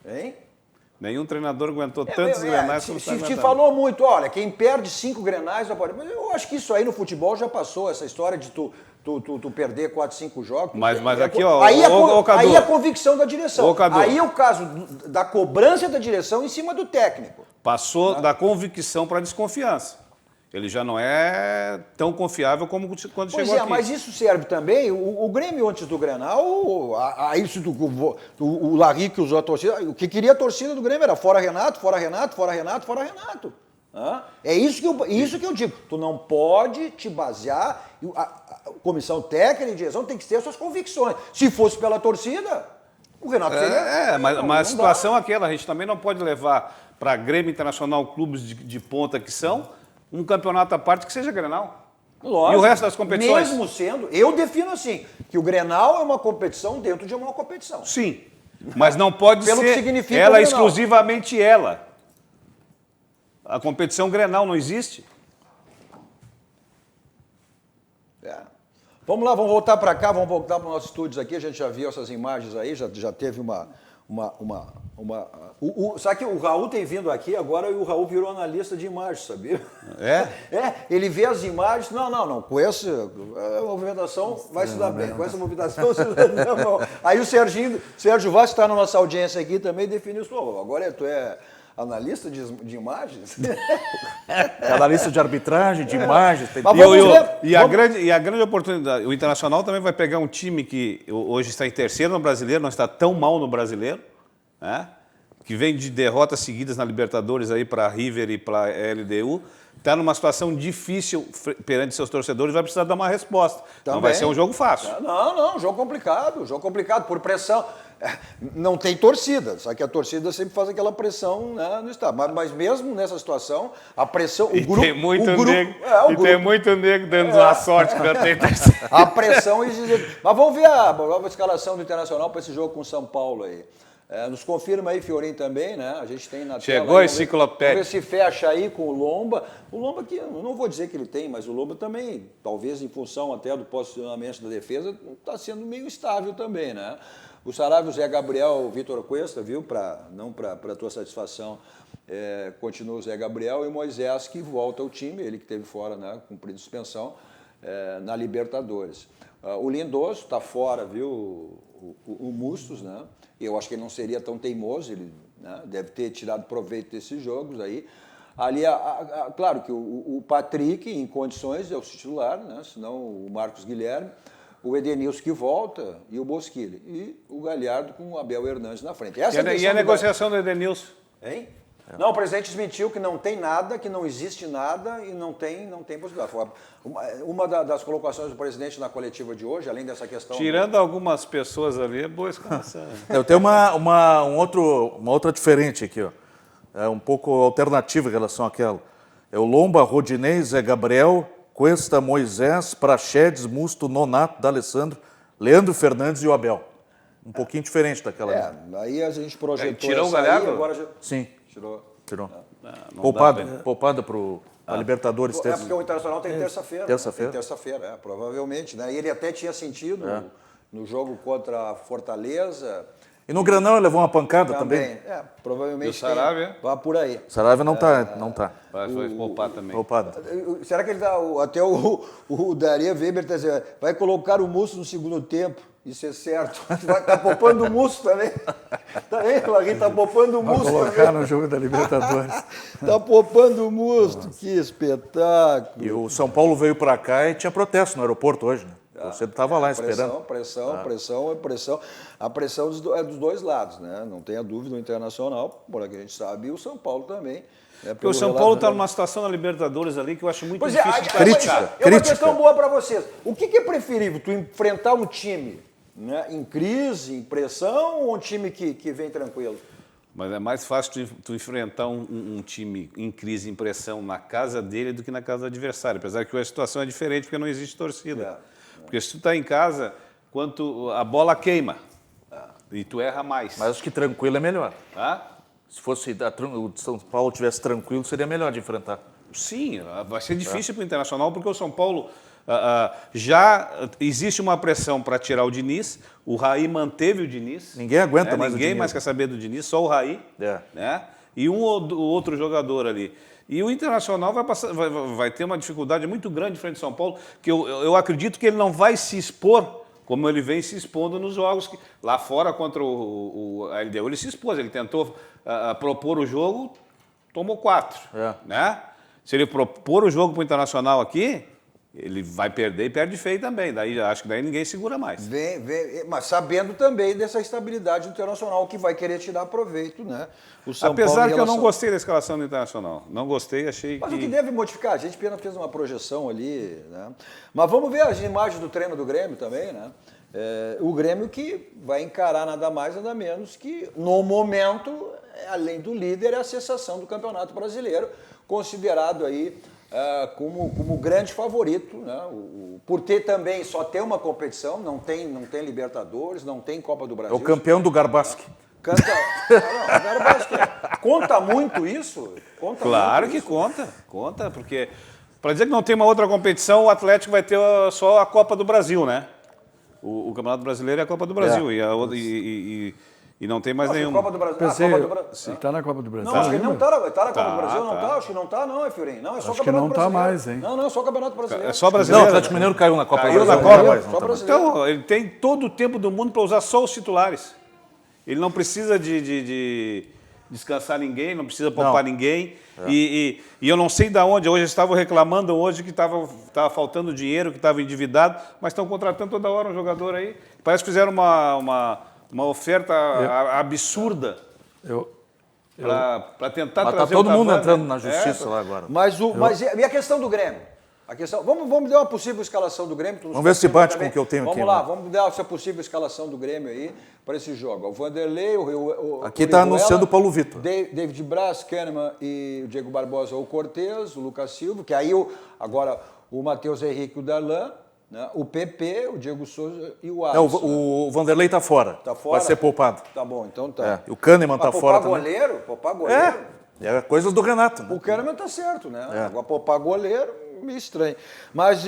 Hein? Nenhum treinador aguentou tantos Grenais como está Se aguentando. falou muito, olha, quem perde 5 Grenais, não pode. Mas eu acho que isso aí no futebol já passou, essa história de tu perder 4, 5 jogos. Mas aqui, ó, aí Cadu, a convicção da direção. Cadu. Aí é o caso da cobrança da direção em cima do técnico. Passou da convicção para a desconfiança. Ele já não é tão confiável como quando Pois chegou aqui. Mas isso serve também, o Grêmio antes do Grenal, o Larry usou a torcida, o que queria a torcida do Grêmio era fora Renato, fora Renato, fora Renato, fora Renato. É isso que eu digo. Tu não pode te basear, a comissão técnica e direção tem que ter suas convicções. Se fosse pela torcida, o Renato seria... Mas a situação é aquela, a gente também não pode levar para Grêmio Internacional clubes de ponta que são um campeonato à parte que seja Grenal. Lógico, e o resto das competições? Mesmo sendo, eu defino assim, que o Grenal é uma competição dentro de uma competição. Sim, mas não pode Pelo que ser significa ela o Grenal. exclusivamente ela. A competição Grenal não existe. Vamos lá, vamos voltar para cá, vamos voltar para os nossos estúdios aqui, a gente já viu essas imagens aí, já teve sabe que o Raul tem vindo aqui agora e o Raul virou analista de imagens, sabia? Ele vê as imagens, não, com essa movimentação vai se dar bem, com essa movimentação se dá não. Aí o Sérgio Vaz, que está na nossa audiência aqui, também definiu isso, agora tu é analista de imagens? Analista de arbitragem, de imagens. Tem... A grande oportunidade, o Internacional também vai pegar um time que hoje está em terceiro no Brasileiro, não está tão mal no Brasileiro, né? Que vem de derrotas seguidas na Libertadores aí para a River e para a LDU, está numa situação difícil perante seus torcedores, vai precisar dar uma resposta. Também. Não vai ser um jogo fácil. Não, jogo complicado, por pressão. Não tem torcida, só que a torcida sempre faz aquela pressão, né, no estado. Mas mesmo nessa situação, a pressão... Tem muito negro dando a sorte que não tem torcida. A pressão exige... Mas vamos ver a nova escalação do Internacional para esse jogo com o São Paulo aí. Nos confirma aí, Fiorim, também, né? A gente tem na tela. Chegou a enciclopédia. Vamos ver se fecha aí com o Lomba. O Lomba que, eu não vou dizer que ele tem, mas o Lomba também, talvez em função até do posicionamento da defesa, está sendo meio estável também, né? O Saravia, o Zé Gabriel, o Vitor Cuesta, viu? Não para a tua satisfação, continua o Zé Gabriel e o Moisés, que volta ao time, ele que esteve fora, né? Cumprindo suspensão, na Libertadores. O Lindoso está fora, viu? O Mustos, né? Eu acho que ele não seria tão teimoso, ele, né, deve ter tirado proveito desses jogos aí. Ali, claro que o Patrick, em condições, é o titular, né? Senão o Marcos Guilherme, o Edenilson que volta e o Bosquilha. E o Galhardo com o Abel Hernandes na frente. E a negociação do Edenilson? Hein? Não, o presidente desmentiu que não tem nada, que não existe nada e não tem possibilidade. Foi uma das colocações do presidente na coletiva de hoje, além dessa questão... Tirando algumas pessoas ali, é boa escalação. Eu tenho uma outra diferente aqui, ó. É um pouco alternativa em relação àquela. É o Lomba, Rodinei, Zé Gabriel, Cuesta, Moisés, Praxedes, Musto, Nonato, D'Alessandro, Leandro Fernandes e o Abel. Um pouquinho diferente daquela. Aí a gente projetou tirou o essa aí, Galhardo? agora já... Sim, Tirou. tirou. Não Poupada dá para a Libertadores. É porque o Internacional tem terça-feira. Terça-feira. Tem terça-feira, provavelmente. Né? E ele até tinha sentido no jogo contra a Fortaleza. E no Granal ele levou uma pancada também. Provavelmente. E o Saravia? Vá por aí. Saravia não tá. Não tá. Vai poupar também. Poupada. Será que ele dá. Até o Daria Weber está dizendo, vai colocar o Musso no segundo tempo. Isso é certo. Tá poupando o Musso também. Tá aí, Clarinho, tá poupando o Vai Musso colocar também. no jogo da Libertadores. Tá poupando o Musso. Que espetáculo. E o São Paulo veio para cá e tinha protesto no aeroporto hoje, né? Você estava lá esperando. Pressão. A pressão é dos dois lados, né? Não tenha dúvida, o Internacional, por que a gente sabe, e o São Paulo também. Né? Porque o São Paulo está numa situação na Libertadores ali que eu acho muito difícil de crítica. É uma questão boa para vocês. O que é preferível? Tu enfrentar um time, né, em crise, em pressão, ou um time que vem tranquilo? Mas é mais fácil tu enfrentar um time em crise, em pressão na casa dele do que na casa do adversário. Apesar que a situação é diferente porque não existe torcida. Porque se tu está em casa, quando a bola queima e tu erra mais. Mas acho que tranquilo é melhor. Ah? Se fosse o São Paulo tivesse tranquilo, seria melhor de enfrentar. Sim, vai ser difícil para o Internacional, porque o São Paulo já existe uma pressão para tirar o Diniz. O Raí manteve o Diniz. Ninguém aguenta mais o Ninguém Diniz. mais quer saber do Diniz, só o Raí. Né? E um ou outro jogador ali. E o Internacional vai ter uma dificuldade muito grande frente ao São Paulo, que eu acredito que ele não vai se expor como ele vem se expondo nos jogos. Lá fora, contra a LDU, ele se expôs. Ele tentou propor o jogo, tomou 4. Né? Se ele propor o jogo para o Internacional aqui, ele vai perder e perde feio também. Acho que daí ninguém segura mais. Mas sabendo também dessa estabilidade internacional que vai querer tirar proveito, né? O São Apesar Paulo, que eu não gostei da escalação do Internacional. Não gostei, achei Mas que... o que deve modificar? A gente apenas fez uma projeção ali, né? Mas vamos ver as imagens do treino do Grêmio também, né? O Grêmio que vai encarar nada mais, nada menos que, no momento, além do líder, é a sensação do Campeonato Brasileiro, considerado aí como grande favorito, né? Por ter também só ter uma competição, não tem Libertadores, não tem Copa do Brasil. É o campeão do Garbasque. Conta muito isso? Claro que conta, porque para dizer que não tem uma outra competição, o Atlético vai ter só a Copa do Brasil, né? O Campeonato Brasileiro é a Copa do Brasil e não tem mais nenhuma. Copa do Brasil. Pensei, Copa do Brasil. está na Copa do Brasil. Não, acho que ele não está na Copa do Brasil, não tá. está. Acho que não está, não, é Fiorinho. Não, é só Acho que Campeonato não tá Brasileiro. mais, hein? Não, é só Campeonato Brasileiro. É só Não, o brasileiro. Atlético Mineiro caiu na Copa Caiu do Brasil. na Copa. Não, mas não Só tá mais. brasileiro. Então, ele tem todo o tempo do mundo para usar só os titulares. Ele não precisa de descansar ninguém, não precisa poupar ninguém. E eu não sei de onde, hoje estavam reclamando hoje que estava faltando dinheiro, que estava endividado, mas estão contratando toda hora um jogador aí. Parece que fizeram uma oferta absurda para tentar Mas trazer tá todo o mundo Cavani. entrando na justiça lá agora. Mas e a questão do Grêmio? Vamos dar uma possível escalação do Grêmio. Vamos ver se bate com o que eu tenho aqui. Vamos lá, vamos dar essa possível escalação do Grêmio aí para esse jogo. O Vanderlei, Aqui está anunciando o Paulo Vitor. David Braz, Kahneman e o Diego Barbosa, o Cortez, o Lucas Silva, que aí agora o Matheus Henrique e o Darlan, né? O PP, o Diego Souza e o Alisson. O Vanderlei está fora. Tá fora? Vai ser poupado. Tá bom, então tá. O Kahneman está fora também. Poupar goleiro. É coisas do Renato. Né? O Kahneman tá certo, né? Agora poupar goleiro, meio estranho. Mas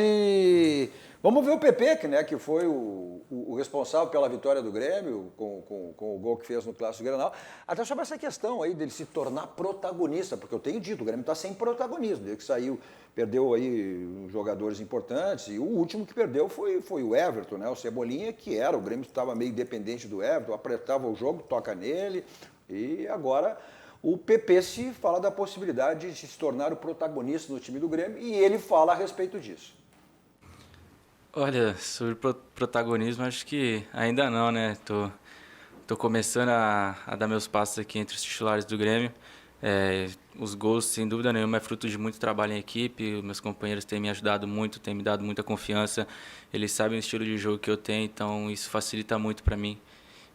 vamos ver o PP, né, que foi o responsável pela vitória do Grêmio, com o gol que fez no Clássico Grenal. Até sobre essa questão aí dele se tornar protagonista, porque eu tenho dito, o Grêmio está sem protagonismo. Desde que saiu, perdeu aí jogadores importantes, e o último que perdeu foi o Everton, né? O Cebolinha, que o Grêmio estava meio dependente do Everton, apertava o jogo, toca nele, e agora o PP se fala da possibilidade de se tornar o protagonista no time do Grêmio, e ele fala a respeito disso. Olha, sobre protagonismo, acho que ainda não, né? Tô começando a dar meus passos aqui entre os titulares do Grêmio. Os gols, sem dúvida nenhuma, é fruto de muito trabalho em equipe. Meus companheiros têm me ajudado muito, têm me dado muita confiança. Eles sabem o estilo de jogo que eu tenho, então isso facilita muito para mim.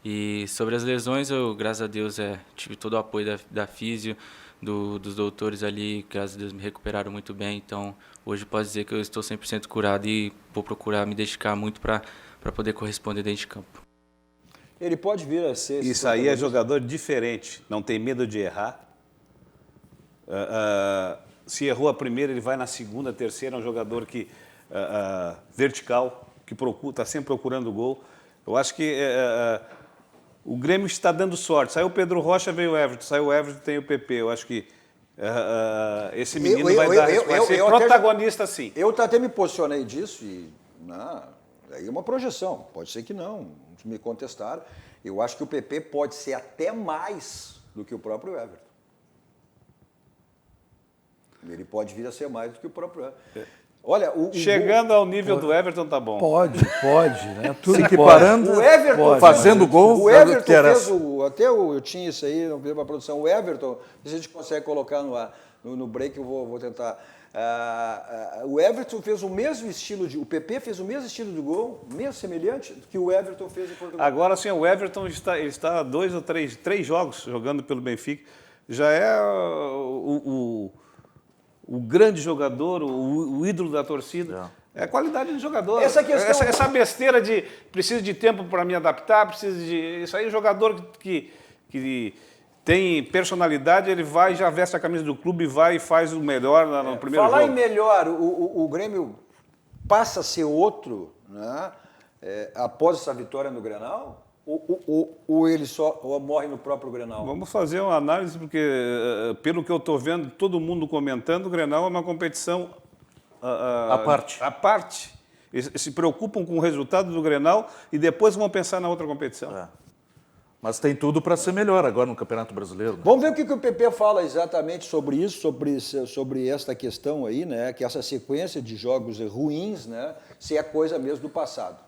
E sobre as lesões, eu, graças a Deus, tive todo o apoio da físio, dos doutores ali, que graças a Deus me recuperaram muito bem. Então, hoje posso dizer que eu estou 100% curado e vou procurar me dedicar muito para poder corresponder dentro de campo. Ele pode vir a ser... esse Isso aí é protagonista. jogador diferente, não tem medo de errar. Se errou a primeira, ele vai na segunda, terceira, é um jogador que vertical, que está sempre procurando o gol. Eu acho que o Grêmio está dando sorte. Saiu o Pedro Rocha, veio o Everton. Saiu o Everton, tem o PP. Eu acho que esse menino vai ser protagonista, sim. Eu até me posicionei disso e aí é uma projeção. Pode ser que não, me contestaram. Eu acho que o PP pode ser até mais do que o próprio Everton. Ele pode vir a ser mais do que o próprio Everton. Olha, chegando ao nível do Everton, tá bom. Pode, né? Tudo Se pode. equiparando, o Everton pode, fazendo gol, o Everton que era... fez eu tinha isso aí, não pedi para a produção. O Everton, se a gente consegue colocar no break, eu vou tentar. O Everton fez o mesmo estilo o PP fez o mesmo estilo de gol, mesmo semelhante que o Everton fez em Portugal. Agora sim, o Everton está 2 ou 3 jogos jogando pelo Benfica. Já é o grande jogador, o ídolo da torcida. É a qualidade do jogador. Essa besteira de preciso de tempo para me adaptar, isso aí é um jogador que tem personalidade, ele vai, já veste a camisa do clube, vai e faz o melhor no primeiro jogo. Falar em melhor, o Grêmio passa a ser outro, né, após essa vitória no Grenal? Ou ele só morre no próprio Grenal? Vamos fazer uma análise, porque pelo que eu estou vendo, todo mundo comentando, o Grenal é uma competição à parte. Eles se preocupam com o resultado do Grenal e depois vão pensar na outra competição. Mas tem tudo para ser melhor agora no Campeonato Brasileiro. Né? Vamos ver o que o PP fala exatamente sobre isso, sobre esta questão aí, né? Que essa sequência de jogos ruins, né? Se é coisa mesmo do passado.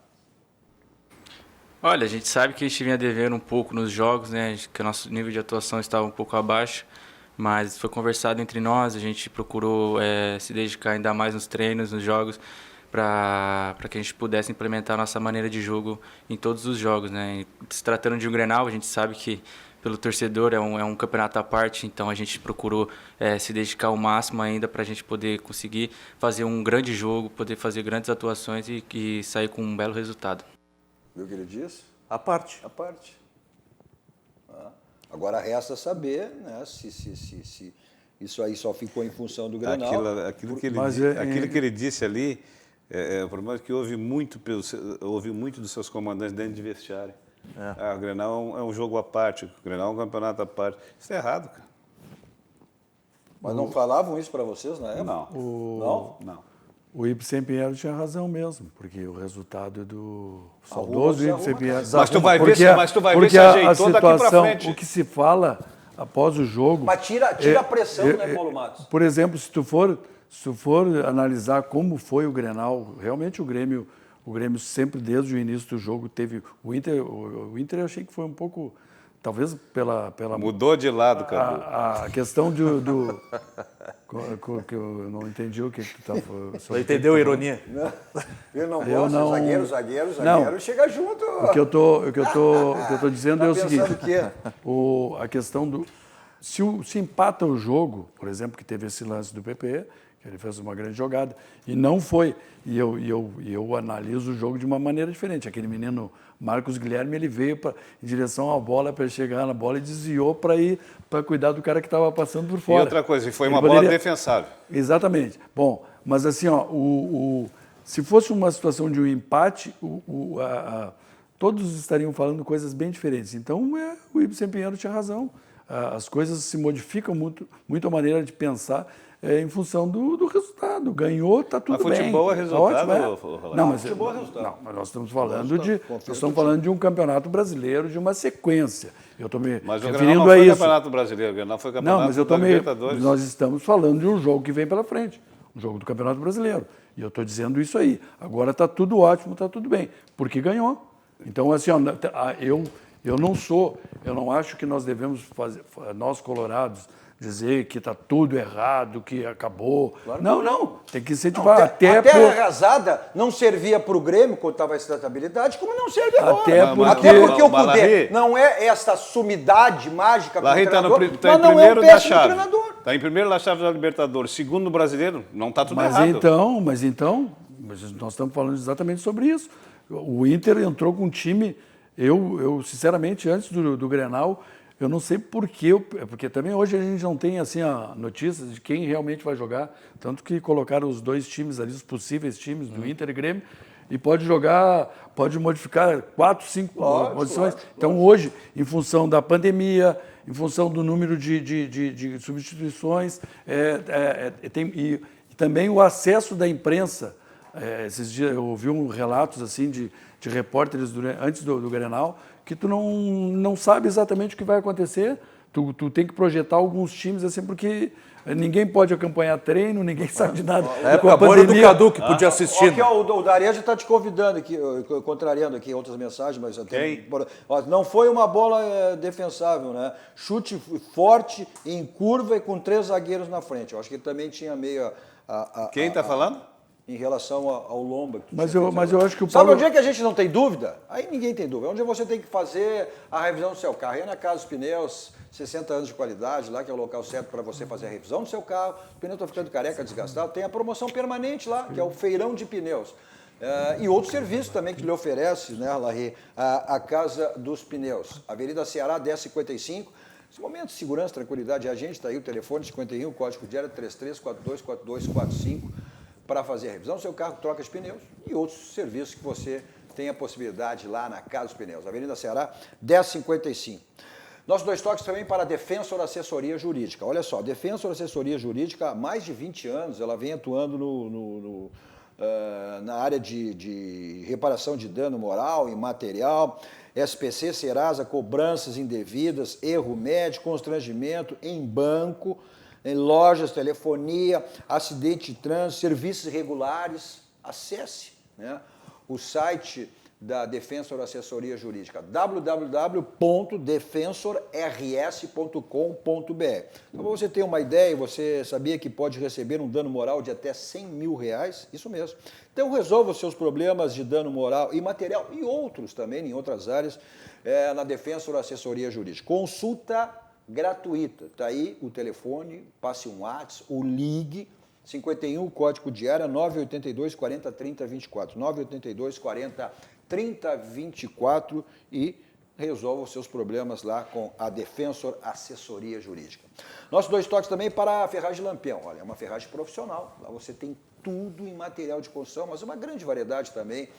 Olha, a gente sabe que a gente vinha devendo um pouco nos jogos, né? Que o nosso nível de atuação estava um pouco abaixo, mas foi conversado entre nós, a gente procurou se dedicar ainda mais nos treinos, nos jogos, para que a gente pudesse implementar a nossa maneira de jogo em todos os jogos, né? Se tratando de um Grenal, a gente sabe que pelo torcedor é um campeonato à parte, então a gente procurou se dedicar ao máximo ainda para a gente poder conseguir fazer um grande jogo, poder fazer grandes atuações e sair com um belo resultado. Viu o que ele disse? À parte. À parte. Agora resta saber, né, se isso aí só ficou em função do Grenal. Aquilo que ele disse ali, o problema é que houve muito dos seus comandantes dentro de vestiário. O Grenal é um jogo à parte, o Grenal é um campeonato à parte. Isso é errado, cara. Mas não falavam isso para vocês na época? Não. O Ibsen Pinheiro tinha razão mesmo, porque o resultado é do saudoso Ibsen Pinheiro. Mas tu vai ver se ajeitou daqui para frente. O que se fala após o jogo... Mas tira a pressão, né, Paulo Matos? Por exemplo, se tu for analisar como foi o Grenal, realmente o Grêmio sempre desde o início do jogo teve... O Inter eu achei que foi um pouco... Talvez pela... Mudou de lado, cara. A questão do que eu não entendi o que tu estava falando. Você entendeu a ironia? Ele não gosta, zagueiro chega junto. O que eu tô dizendo é o seguinte, quê? a questão do... Se empata o jogo, por exemplo, que teve esse lance do PP, que ele fez uma grande jogada, e não foi, e eu analiso o jogo de uma maneira diferente. Aquele menino Marcos Guilherme, ele veio em direção à bola para chegar na bola e desviou para cuidar do cara que estava passando por fora. E outra coisa, foi uma bola defensável. Exatamente. Bom, mas assim, se fosse uma situação de um empate, todos estariam falando coisas bem diferentes. Então, o Ibsen Pinheiro tinha razão. As coisas se modificam muito a maneira de pensar em função do resultado. Ganhou, está tudo bem. Mas futebol é resultado, futebol é resultado. Não, mas nós estamos falando de um campeonato brasileiro, de uma sequência. Eu estou me mas o referindo não foi a isso. Campeonato Brasileiro, o Grenal foi Campeonato da Libertadores. Nós estamos falando de um jogo que vem pela frente, um jogo do Campeonato Brasileiro. E eu estou dizendo isso aí. Agora está tudo ótimo, está tudo bem, porque ganhou. Então, assim, eu não acho que nós devemos fazer, nós colorados, dizer que está tudo errado, que acabou. Claro que não. Tem que incentivar. A até terra arrasada não servia para o Grêmio quando estava essa estabilidade, como não serve agora. Até Até porque o Cudê Larry, não é essa sumidade mágica Larry com o está treinador, tá em mas não é primeiro um da péssimo chave. treinador. Está em primeiro da chave da Libertadores. Segundo no Brasileiro, não está tudo Mas errado. então, nós estamos falando exatamente sobre isso. O Inter entrou com um time, eu sinceramente, antes do Grenal, eu não sei porquê, porque também hoje a gente não tem assim a notícia de quem realmente vai jogar, tanto que colocaram os dois times ali, os possíveis times do Inter e Grêmio, e pode modificar 4, 5 posições. Então hoje, em função da pandemia, em função do número de substituições, e também o acesso da imprensa. Esses dias eu ouvi relatos assim de repórteres antes do Grenal, que tu não sabe exatamente o que vai acontecer. Tu tem que projetar alguns times assim, porque ninguém pode acompanhar treino, ninguém sabe de nada. A bolha do Cadu que podia assistir. Aqui, o Daria está te convidando aqui, contrariando aqui outras mensagens, mas não foi uma bola defensável, né? Chute forte, em curva e com 3 zagueiros na frente. Eu acho que ele também tinha meio Quem está falando? Em relação ao Lomba. Mas eu acho que o Sabe Paulo... onde é que a gente não tem dúvida? Aí ninguém tem dúvida. Onde você tem que fazer a revisão do seu carro? É na Casa dos Pneus, 60 anos de qualidade, lá que é o local certo para você fazer a revisão do seu carro. Os pneus estão ficando careca, desgastados. Tem a promoção permanente lá, que é o feirão de pneus. E outros serviços também que lhe oferece, né, Larry, a Casa dos Pneus. Avenida Ceará, 1055. Esse momento de segurança, tranquilidade, a gente está aí, o telefone 51, código de área 33424245. Para fazer a revisão do seu carro, troca de pneus e outros serviços que você tem a possibilidade lá na Casa dos Pneus. Avenida Ceará, 1055. Nossos 2 toques também para a Defensor Assessoria Jurídica. Olha só, Defensor Assessoria Jurídica há mais de 20 anos, ela vem atuando na área de reparação de dano moral e material, SPC, Serasa, cobranças indevidas, erro médico, constrangimento em banco, em lojas, telefonia, acidente de trânsito, serviços irregulares. Acesse, né, o site da Defensor Assessoria Jurídica, www.defensorrs.com.br. Então, para você ter uma ideia, você sabia que pode receber um dano moral de até R$100 mil? Isso mesmo. Então, resolva os seus problemas de dano moral e material e outros também, em outras áreas, na Defensor Assessoria Jurídica. Consulta gratuita. Está aí o telefone, passe um WhatsApp, ou ligue, 51, código de área 982 40 30 24. 982 40 30 24 e resolva os seus problemas lá com a Defensor Assessoria Jurídica. Nossos 2 toques também para a ferragem Lampião. Olha, é uma ferragem profissional. Lá você tem tudo em material de construção, mas uma grande variedade também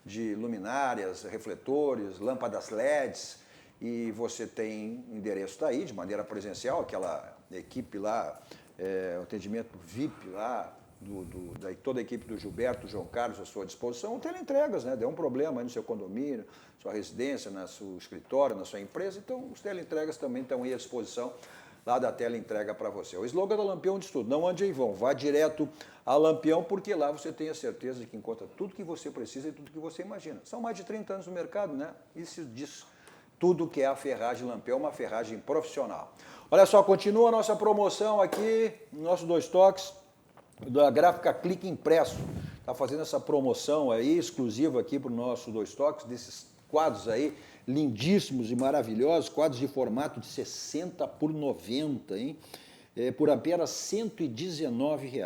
de luminárias, refletores, lâmpadas LEDs. E você tem endereço está aí, de maneira presencial, aquela equipe lá, o atendimento VIP lá, toda a equipe do Gilberto, João Carlos à sua disposição, teleentregas, né? Deu um problema aí no seu condomínio, sua residência, no seu escritório, na sua empresa, então os teleentregas também estão aí à disposição lá da teleentrega para você. O slogan da Lampião diz tudo, não ande em vão, vá direto a Lampião, porque lá você tem a certeza de que encontra tudo que você precisa e tudo que você imagina. São mais de 30 anos no mercado, né? Isso diz tudo que é a ferragem Lampião, uma ferragem profissional. Olha só, continua a nossa promoção aqui, nossos 2 toques, da Gráfica Clique Impresso. Está fazendo essa promoção aí, exclusiva aqui para o nosso 2 toques, desses quadros aí, lindíssimos e maravilhosos, quadros de formato de 60 por 90, hein? Por apenas R$ 119.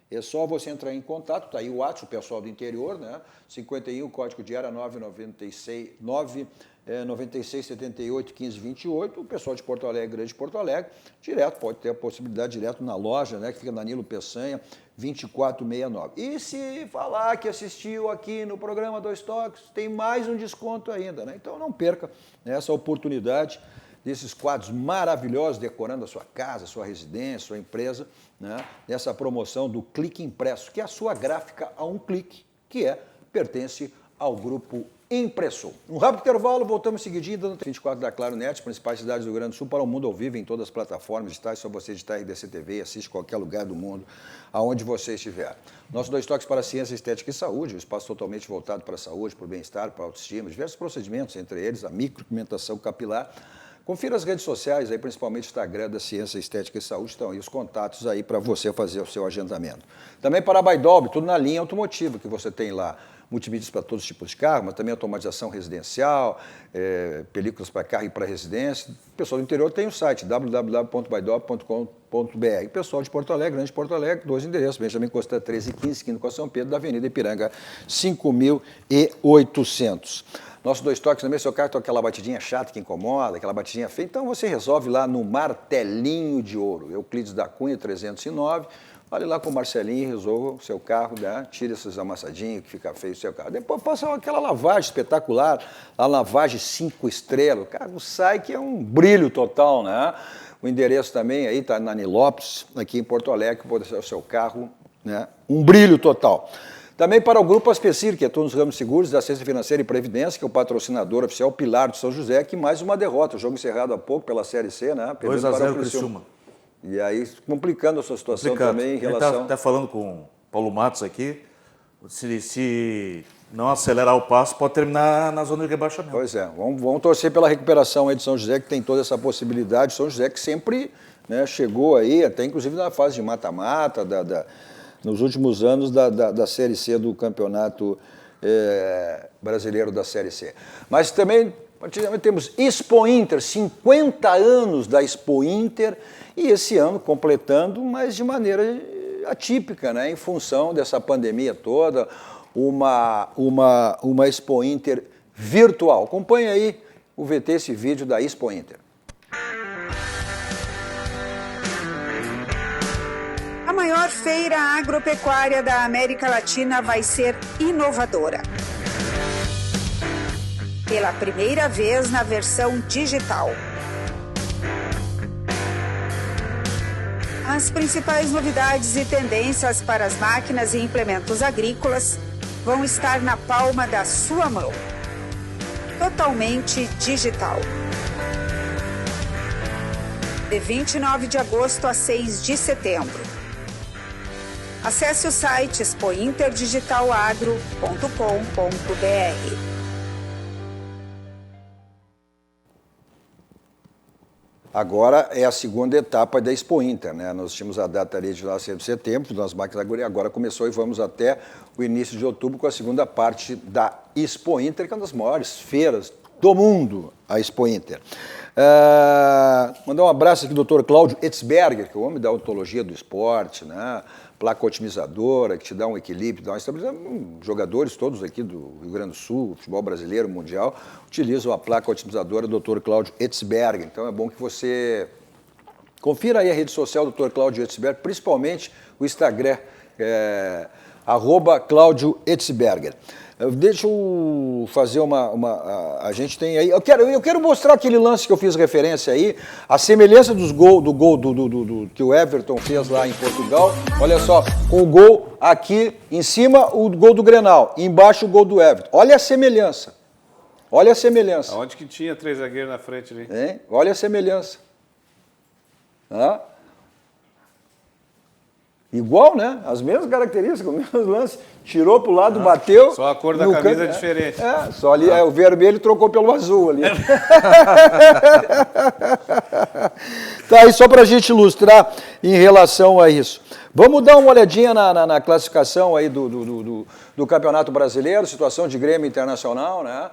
É só você entrar em contato, está aí o WhatsApp, o pessoal do interior, né? 51, código de área 996 78 15 28, o pessoal de Porto Alegre, Grande Porto Alegre, direto, pode ter a possibilidade direto na loja, né, que fica na Nilo Peçanha, 2469. E se falar que assistiu aqui no programa 2 Toques, tem mais um desconto ainda, né? Então não perca essa oportunidade desses quadros maravilhosos, decorando a sua casa, a sua residência, a sua empresa, né? Nessa promoção do Clique Impresso, que é a sua gráfica a um clique, que pertence ao grupo Impressor. Um rápido intervalo, voltamos seguidinho, dando 24 da Claro Net, principais cidades do Rio Grande do Sul, para o mundo ao vivo, em todas as plataformas digitais, só você digitar RDC TV e assiste qualquer lugar do mundo, aonde você estiver. Nossos 2 toques para a ciência, estética e saúde, um espaço totalmente voltado para a saúde, para o bem-estar, para a autoestima, diversos procedimentos, entre eles a micropigmentação capilar, Confira as redes sociais, aí, principalmente o Instagram da Ciência, Estética e Saúde, estão aí os contatos aí para você fazer o seu agendamento. Também para a Baidolb, tudo na linha automotiva, que você tem lá multimídias para todos os tipos de carro, mas também automatização residencial, películas para carro e para residência. O pessoal do interior tem o site www.baidolb.com.br. O pessoal de Porto Alegre, Grande Porto Alegre, 2 endereços, Benjamin Costa 1315, esquina com São Pedro, da Avenida Ipiranga 5800. Nosso Dois Toques também, seu carro tem aquela batidinha chata que incomoda, aquela batidinha feia, então você resolve lá no Martelinho de Ouro, Euclides da Cunha 309, vale lá com o Marcelinho e resolva o seu carro, né? Tira esses amassadinhos que fica feio o seu carro. Depois faça aquela lavagem espetacular, a lavagem 5 estrelas, o carro sai que é um brilho total, né? O endereço também aí está na Nilópolis, aqui em Porto Alegre, pode ser o seu carro, né? Um brilho total. Também para o Grupo Aspecir, que atua nos ramos seguros da Assistência Financeira e Previdência, que é o patrocinador oficial Pilar do São José, que mais uma derrota, o jogo encerrado há pouco pela Série C, né? 2-0 Criciúma. E aí, complicando a sua situação também em relação... Ele está falando com o Paulo Matos aqui, se não acelerar o passo, pode terminar na zona de rebaixamento. Pois é, vamos torcer pela recuperação aí de São José, que tem toda essa possibilidade. São José que sempre, né, chegou aí, até inclusive na fase de mata-mata, nos últimos anos da Série C do Campeonato Brasileiro da Série C. Mas também temos Expo Inter, 50 anos da Expo Inter, e esse ano completando, mas de maneira atípica, né, em função dessa pandemia toda, uma Expo Inter virtual. Acompanhe aí o VT, esse vídeo da Expo Inter. A maior feira agropecuária da América Latina vai ser inovadora. Pela primeira vez na versão digital. As principais novidades e tendências para as máquinas e implementos agrícolas vão estar na palma da sua mão. Totalmente digital. De 29 de agosto a 6 de setembro. Acesse o site expointerdigitalagro.com.br. Agora é a segunda etapa da Expo Inter, né? Nós tínhamos a data ali de 9 de setembro, das máquinas agrícolas, agora começou e vamos até o início de outubro com a segunda parte da Expo Inter, que é uma das maiores feiras do mundo, a Expo Inter. Mandar um abraço aqui ao Dr. Cláudio Etzberger, que é o homem da odontologia do esporte, né? Placa otimizadora, que te dá um equilíbrio, dá uma estabilidade. Jogadores todos aqui do Rio Grande do Sul, futebol brasileiro, mundial, utilizam a placa otimizadora do Dr. Cláudio Etzberger. Então é bom que você confira aí a rede social do Dr. Cláudio Etzberger, principalmente o Instagram, @Cláudio Etzberger. Deixa eu fazer a gente tem aí. Eu quero mostrar aquele lance que eu fiz referência aí, a semelhança do gol que o Everton fez lá em Portugal. Olha só, com o gol aqui em cima, o gol do Grenal, embaixo o gol do Everton. Olha a semelhança. Olha a semelhança. Aonde que tinha 3 zagueiros na frente ali? Hein? Olha a semelhança. Hã? Igual, né? As mesmas características, os mesmos lances. Tirou para o lado, bateu. Só a cor da camisa é diferente. Só ali, o vermelho trocou pelo azul ali. Tá aí só para a gente ilustrar em relação a isso. Vamos dar uma olhadinha na classificação aí do Campeonato Brasileiro, situação de Grêmio Internacional, né?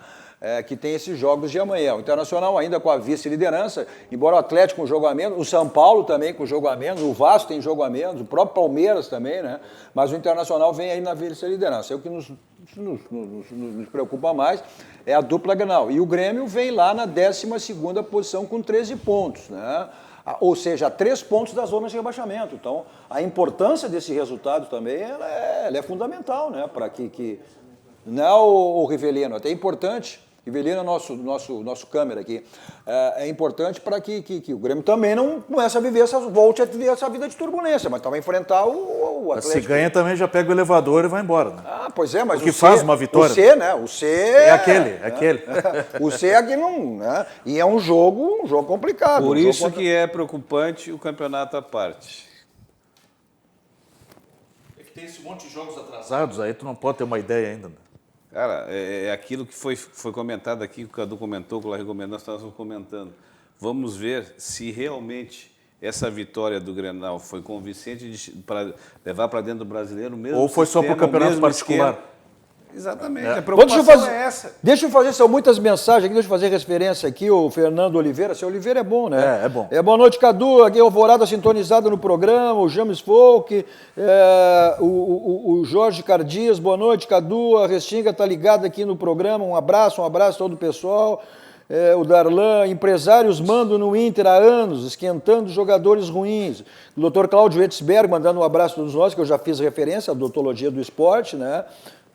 Que tem esses jogos de amanhã. O Internacional ainda com a vice-liderança, embora o Atlético com jogo a menos, o São Paulo também com jogo a menos, o Vasco tem jogo a menos, o próprio Palmeiras também, né? Mas o Internacional vem aí na vice-liderança. O que nos preocupa mais é a dupla Grenal. E o Grêmio vem lá na 12ª posição com 13 pontos, né? Ou seja, a 3 pontos da zona de rebaixamento. Então, a importância desse resultado também ela é fundamental, né? Para que não, o Rivelino, até é importante. Rivelino é nosso câmera aqui. É importante para que o Grêmio também não comece a volte a viver essa vida de turbulência, mas também enfrentar o Atlético. Se ganha também, já pega o elevador e vai embora. Né? Pois é, mas o que faz uma vitória. O C, né? O C é aquele. O C é que não, né? E é um jogo complicado. Por isso que é preocupante o campeonato à parte. É que tem esse monte de jogos atrasados, aí tu não pode ter uma ideia ainda. Né? Cara, é aquilo que foi comentado aqui, que o Cadu comentou, que o Larry comentou, nós estávamos comentando. Vamos ver se realmente essa vitória do Grenal foi convincente para levar para dentro do Brasileiro mesmo. Ou foi só para o campeonato particular? Esquema. Exatamente, a preocupação é essa. Deixa eu fazer, são muitas mensagens aqui, deixa eu fazer referência aqui, o Fernando Oliveira. Seu Oliveira é bom, né? É bom. Boa noite, Cadu, aqui é Alvorada sintonizado no programa, o James Folk, o Jorge Cardias, boa noite, Cadu, a Restinga está ligada aqui no programa, um abraço a todo o pessoal. O Darlan, empresários mandam no Inter há anos, esquentando jogadores ruins. O Dr. Cláudio Etzberg mandando um abraço a todos nós, que eu já fiz referência à odontologia do esporte, né?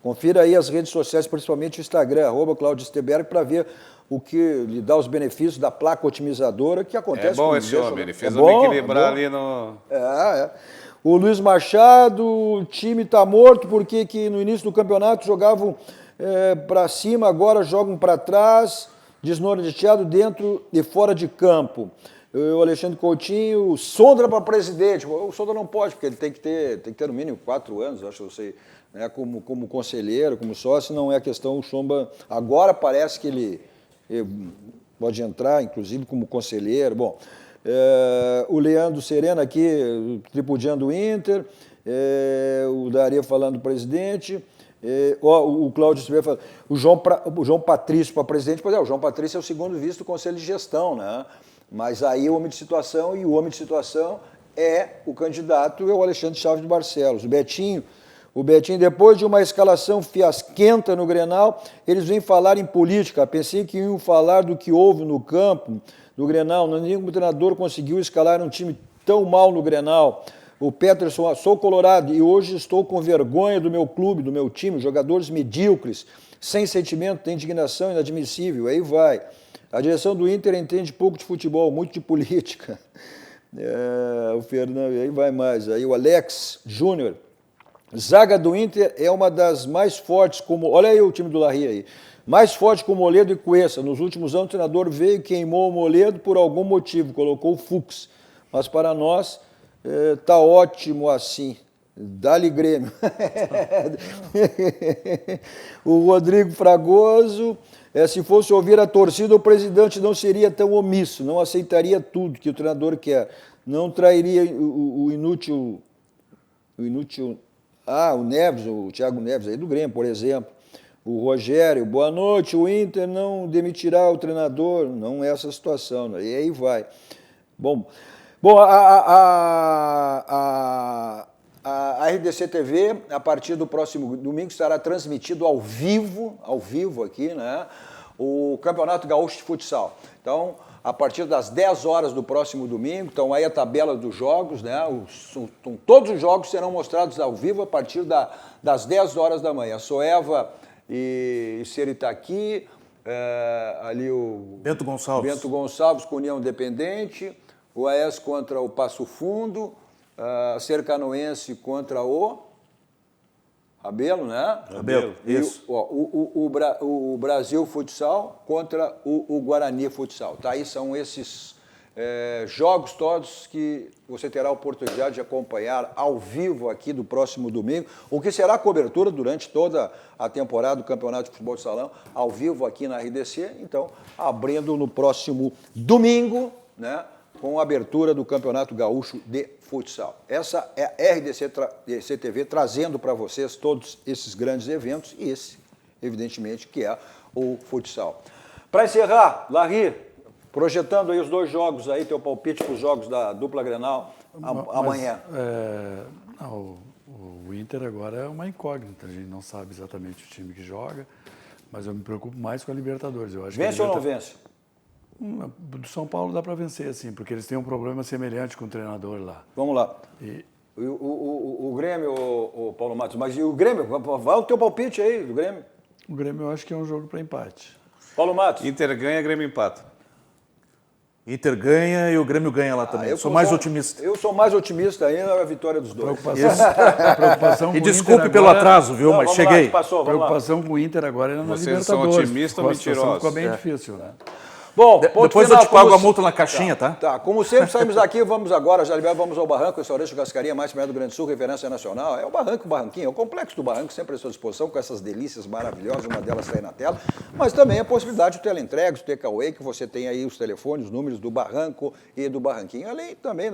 Confira aí as redes sociais, principalmente o Instagram, @Cláudio Etzberg, para ver o que lhe dá os benefícios da placa otimizadora, que acontece... É bom com esse homem, ele fez bom, equilibrar ali no... O Luiz Machado, o time está morto porque que no início do campeonato jogavam para cima, agora jogam para trás, desnorteado dentro e fora de campo. O Alexandre Coutinho, Sondra para presidente. O Sondra não pode, porque ele tem que ter no mínimo 4 anos, acho que eu sei, né, como conselheiro, como sócio, não é a questão. O Chomba agora parece que ele pode entrar, inclusive, como conselheiro. Bom, o Leandro Serena aqui, tripudiando o Inter, o Daria falando do presidente. O Cláudio Silveira falando, o João Patrício para presidente, pois o João Patrício é o segundo vice do Conselho de Gestão, né? Mas aí o homem de situação, e o homem de situação é o candidato, é o Alexandre Chaves de Barcelos. O Betinho, depois de uma escalação fiasquenta no Grenal, eles vêm falar em política. Pensei que iam falar do que houve no campo do Grenal. Nenhum treinador conseguiu escalar um time tão mal no Grenal. O Peterson, sou colorado e hoje estou com vergonha do meu clube, do meu time, jogadores medíocres, sem sentimento, tem indignação inadmissível, aí vai. A direção do Inter entende pouco de futebol, muito de política. O Fernando, aí vai mais. Aí o Alex Júnior, zaga do Inter é uma das mais fortes, como, olha aí o time do Larry aí, mais forte com Moledo e Cuesta. Nos últimos anos o treinador veio e queimou o Moledo por algum motivo, colocou o Fux, mas para nós... tá ótimo assim. Dá-lhe Grêmio. O Rodrigo Fragoso, se fosse ouvir a torcida, o presidente não seria tão omisso, não aceitaria tudo que o treinador quer, não trairia o inútil. O Neves, o Thiago Neves aí do Grêmio, por exemplo. O Rogério, boa noite, o Inter não demitirá o treinador, não é essa a situação, e aí vai. Bom, a RDC TV, a partir do próximo domingo, estará transmitido ao vivo aqui, né, o Campeonato Gaúcho de Futsal. Então, a partir das 10 horas do próximo domingo, então aí a tabela dos jogos, né, todos os jogos serão mostrados ao vivo a partir das 10 horas da manhã. Soeva e Seritaqui, ali o Bento Gonçalves com União Independente, o AES contra o Passo Fundo, a Cercanoense contra o Rabelo, né? Rabelo, isso. O Brasil Futsal contra o Guarani Futsal. Tá? Aí são esses jogos todos que você terá a oportunidade de acompanhar ao vivo aqui do próximo domingo, o que será a cobertura durante toda a temporada do Campeonato de Futebol de Salão, ao vivo aqui na RDC. Então, abrindo no próximo domingo, né? Com a abertura do Campeonato Gaúcho de Futsal. Essa é a RDC TV trazendo para vocês todos esses grandes eventos e esse, evidentemente, que é o futsal. Para encerrar, Larry, projetando aí os 2 jogos aí, teu palpite para os jogos da dupla Grenal amanhã. O Inter agora é uma incógnita, a gente não sabe exatamente o time que joga, mas eu me preocupo mais com a Libertadores. Eu acho vence ou não vence? Do São Paulo dá para vencer, assim, porque eles têm um problema semelhante com o treinador lá. Vamos lá. O Grêmio, o Paulo Matos, mas e o Grêmio? Vai o teu palpite aí do Grêmio. O Grêmio eu acho que é um jogo para empate. Paulo Matos. Inter ganha, Grêmio empata. Inter ganha e o Grêmio ganha lá também. Eu sou mais otimista. Eu sou mais otimista ainda na vitória dos dois. Preocupação e desculpe pelo atraso, viu? Mas cheguei. Preocupação com o Inter agora é na Libertadores. Vocês são otimistas ou mentirosos? Ficou bem difícil, né? Bom, Depois eu te pago a multa na caixinha, tá? Tá, como sempre, saímos daqui, vamos agora, já liberamos, vamos ao Barranco, restaurante de Cascaria mais perto do Grande Sul, referência nacional. É o Barranco, o Barranquinho, é o complexo do Barranco, sempre à sua disposição, com essas delícias maravilhosas, uma delas está aí na tela, mas também a possibilidade de teleentregas, do takeaway, que você tem aí os telefones, os números do Barranco e do Barranquinho, além também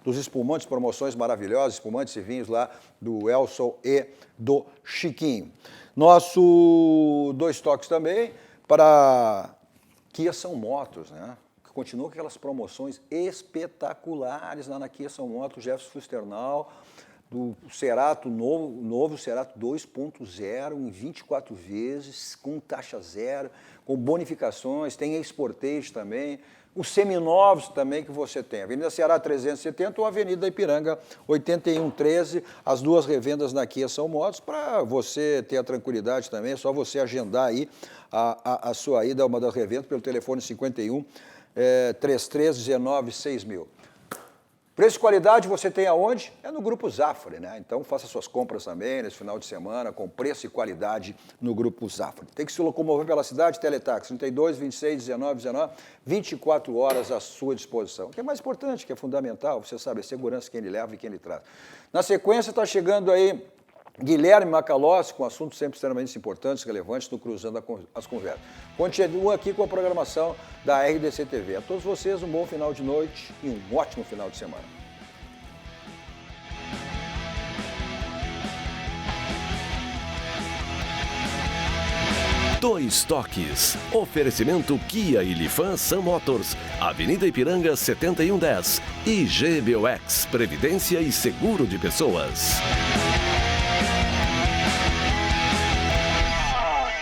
dos espumantes, promoções maravilhosas, espumantes e vinhos lá do Elson e do Chiquinho. Nosso Dois Toques também para Kia São Motos, né? Que continua com aquelas promoções espetaculares lá na Kia São Motos, Jefferson Fusternal, do Cerato novo Cerato 2.0 em 24 vezes, com taxa zero, com bonificações, tem Exportage também, os seminovos também que você tem. Avenida Ceará 370 ou Avenida Ipiranga 8113, as duas revendas na Kia São Motos, para você ter a tranquilidade também, é só você agendar aí a sua ida a uma das revendas pelo telefone 51 3319 6000. Preço e qualidade você tem aonde? É no Grupo Zafari, né? Então faça suas compras também nesse final de semana com preço e qualidade no Grupo Zafari. Tem que se locomover pela cidade, Teletax 32 26 19 19, 24 horas à sua disposição. O que é mais importante, que é fundamental, você sabe, a segurança quem ele leva e quem ele traz. Na sequência está chegando aí Guilherme Macalossi, com assuntos sempre extremamente importantes, relevantes, no Cruzando as Conversas. Continua aqui com a programação da RDC TV. A todos vocês, um bom final de noite e um ótimo final de semana. Dois Toques. Oferecimento Kia e Lifan Sam Motors. Avenida Ipiranga 7110. E GBOX, Previdência e Seguro de Pessoas.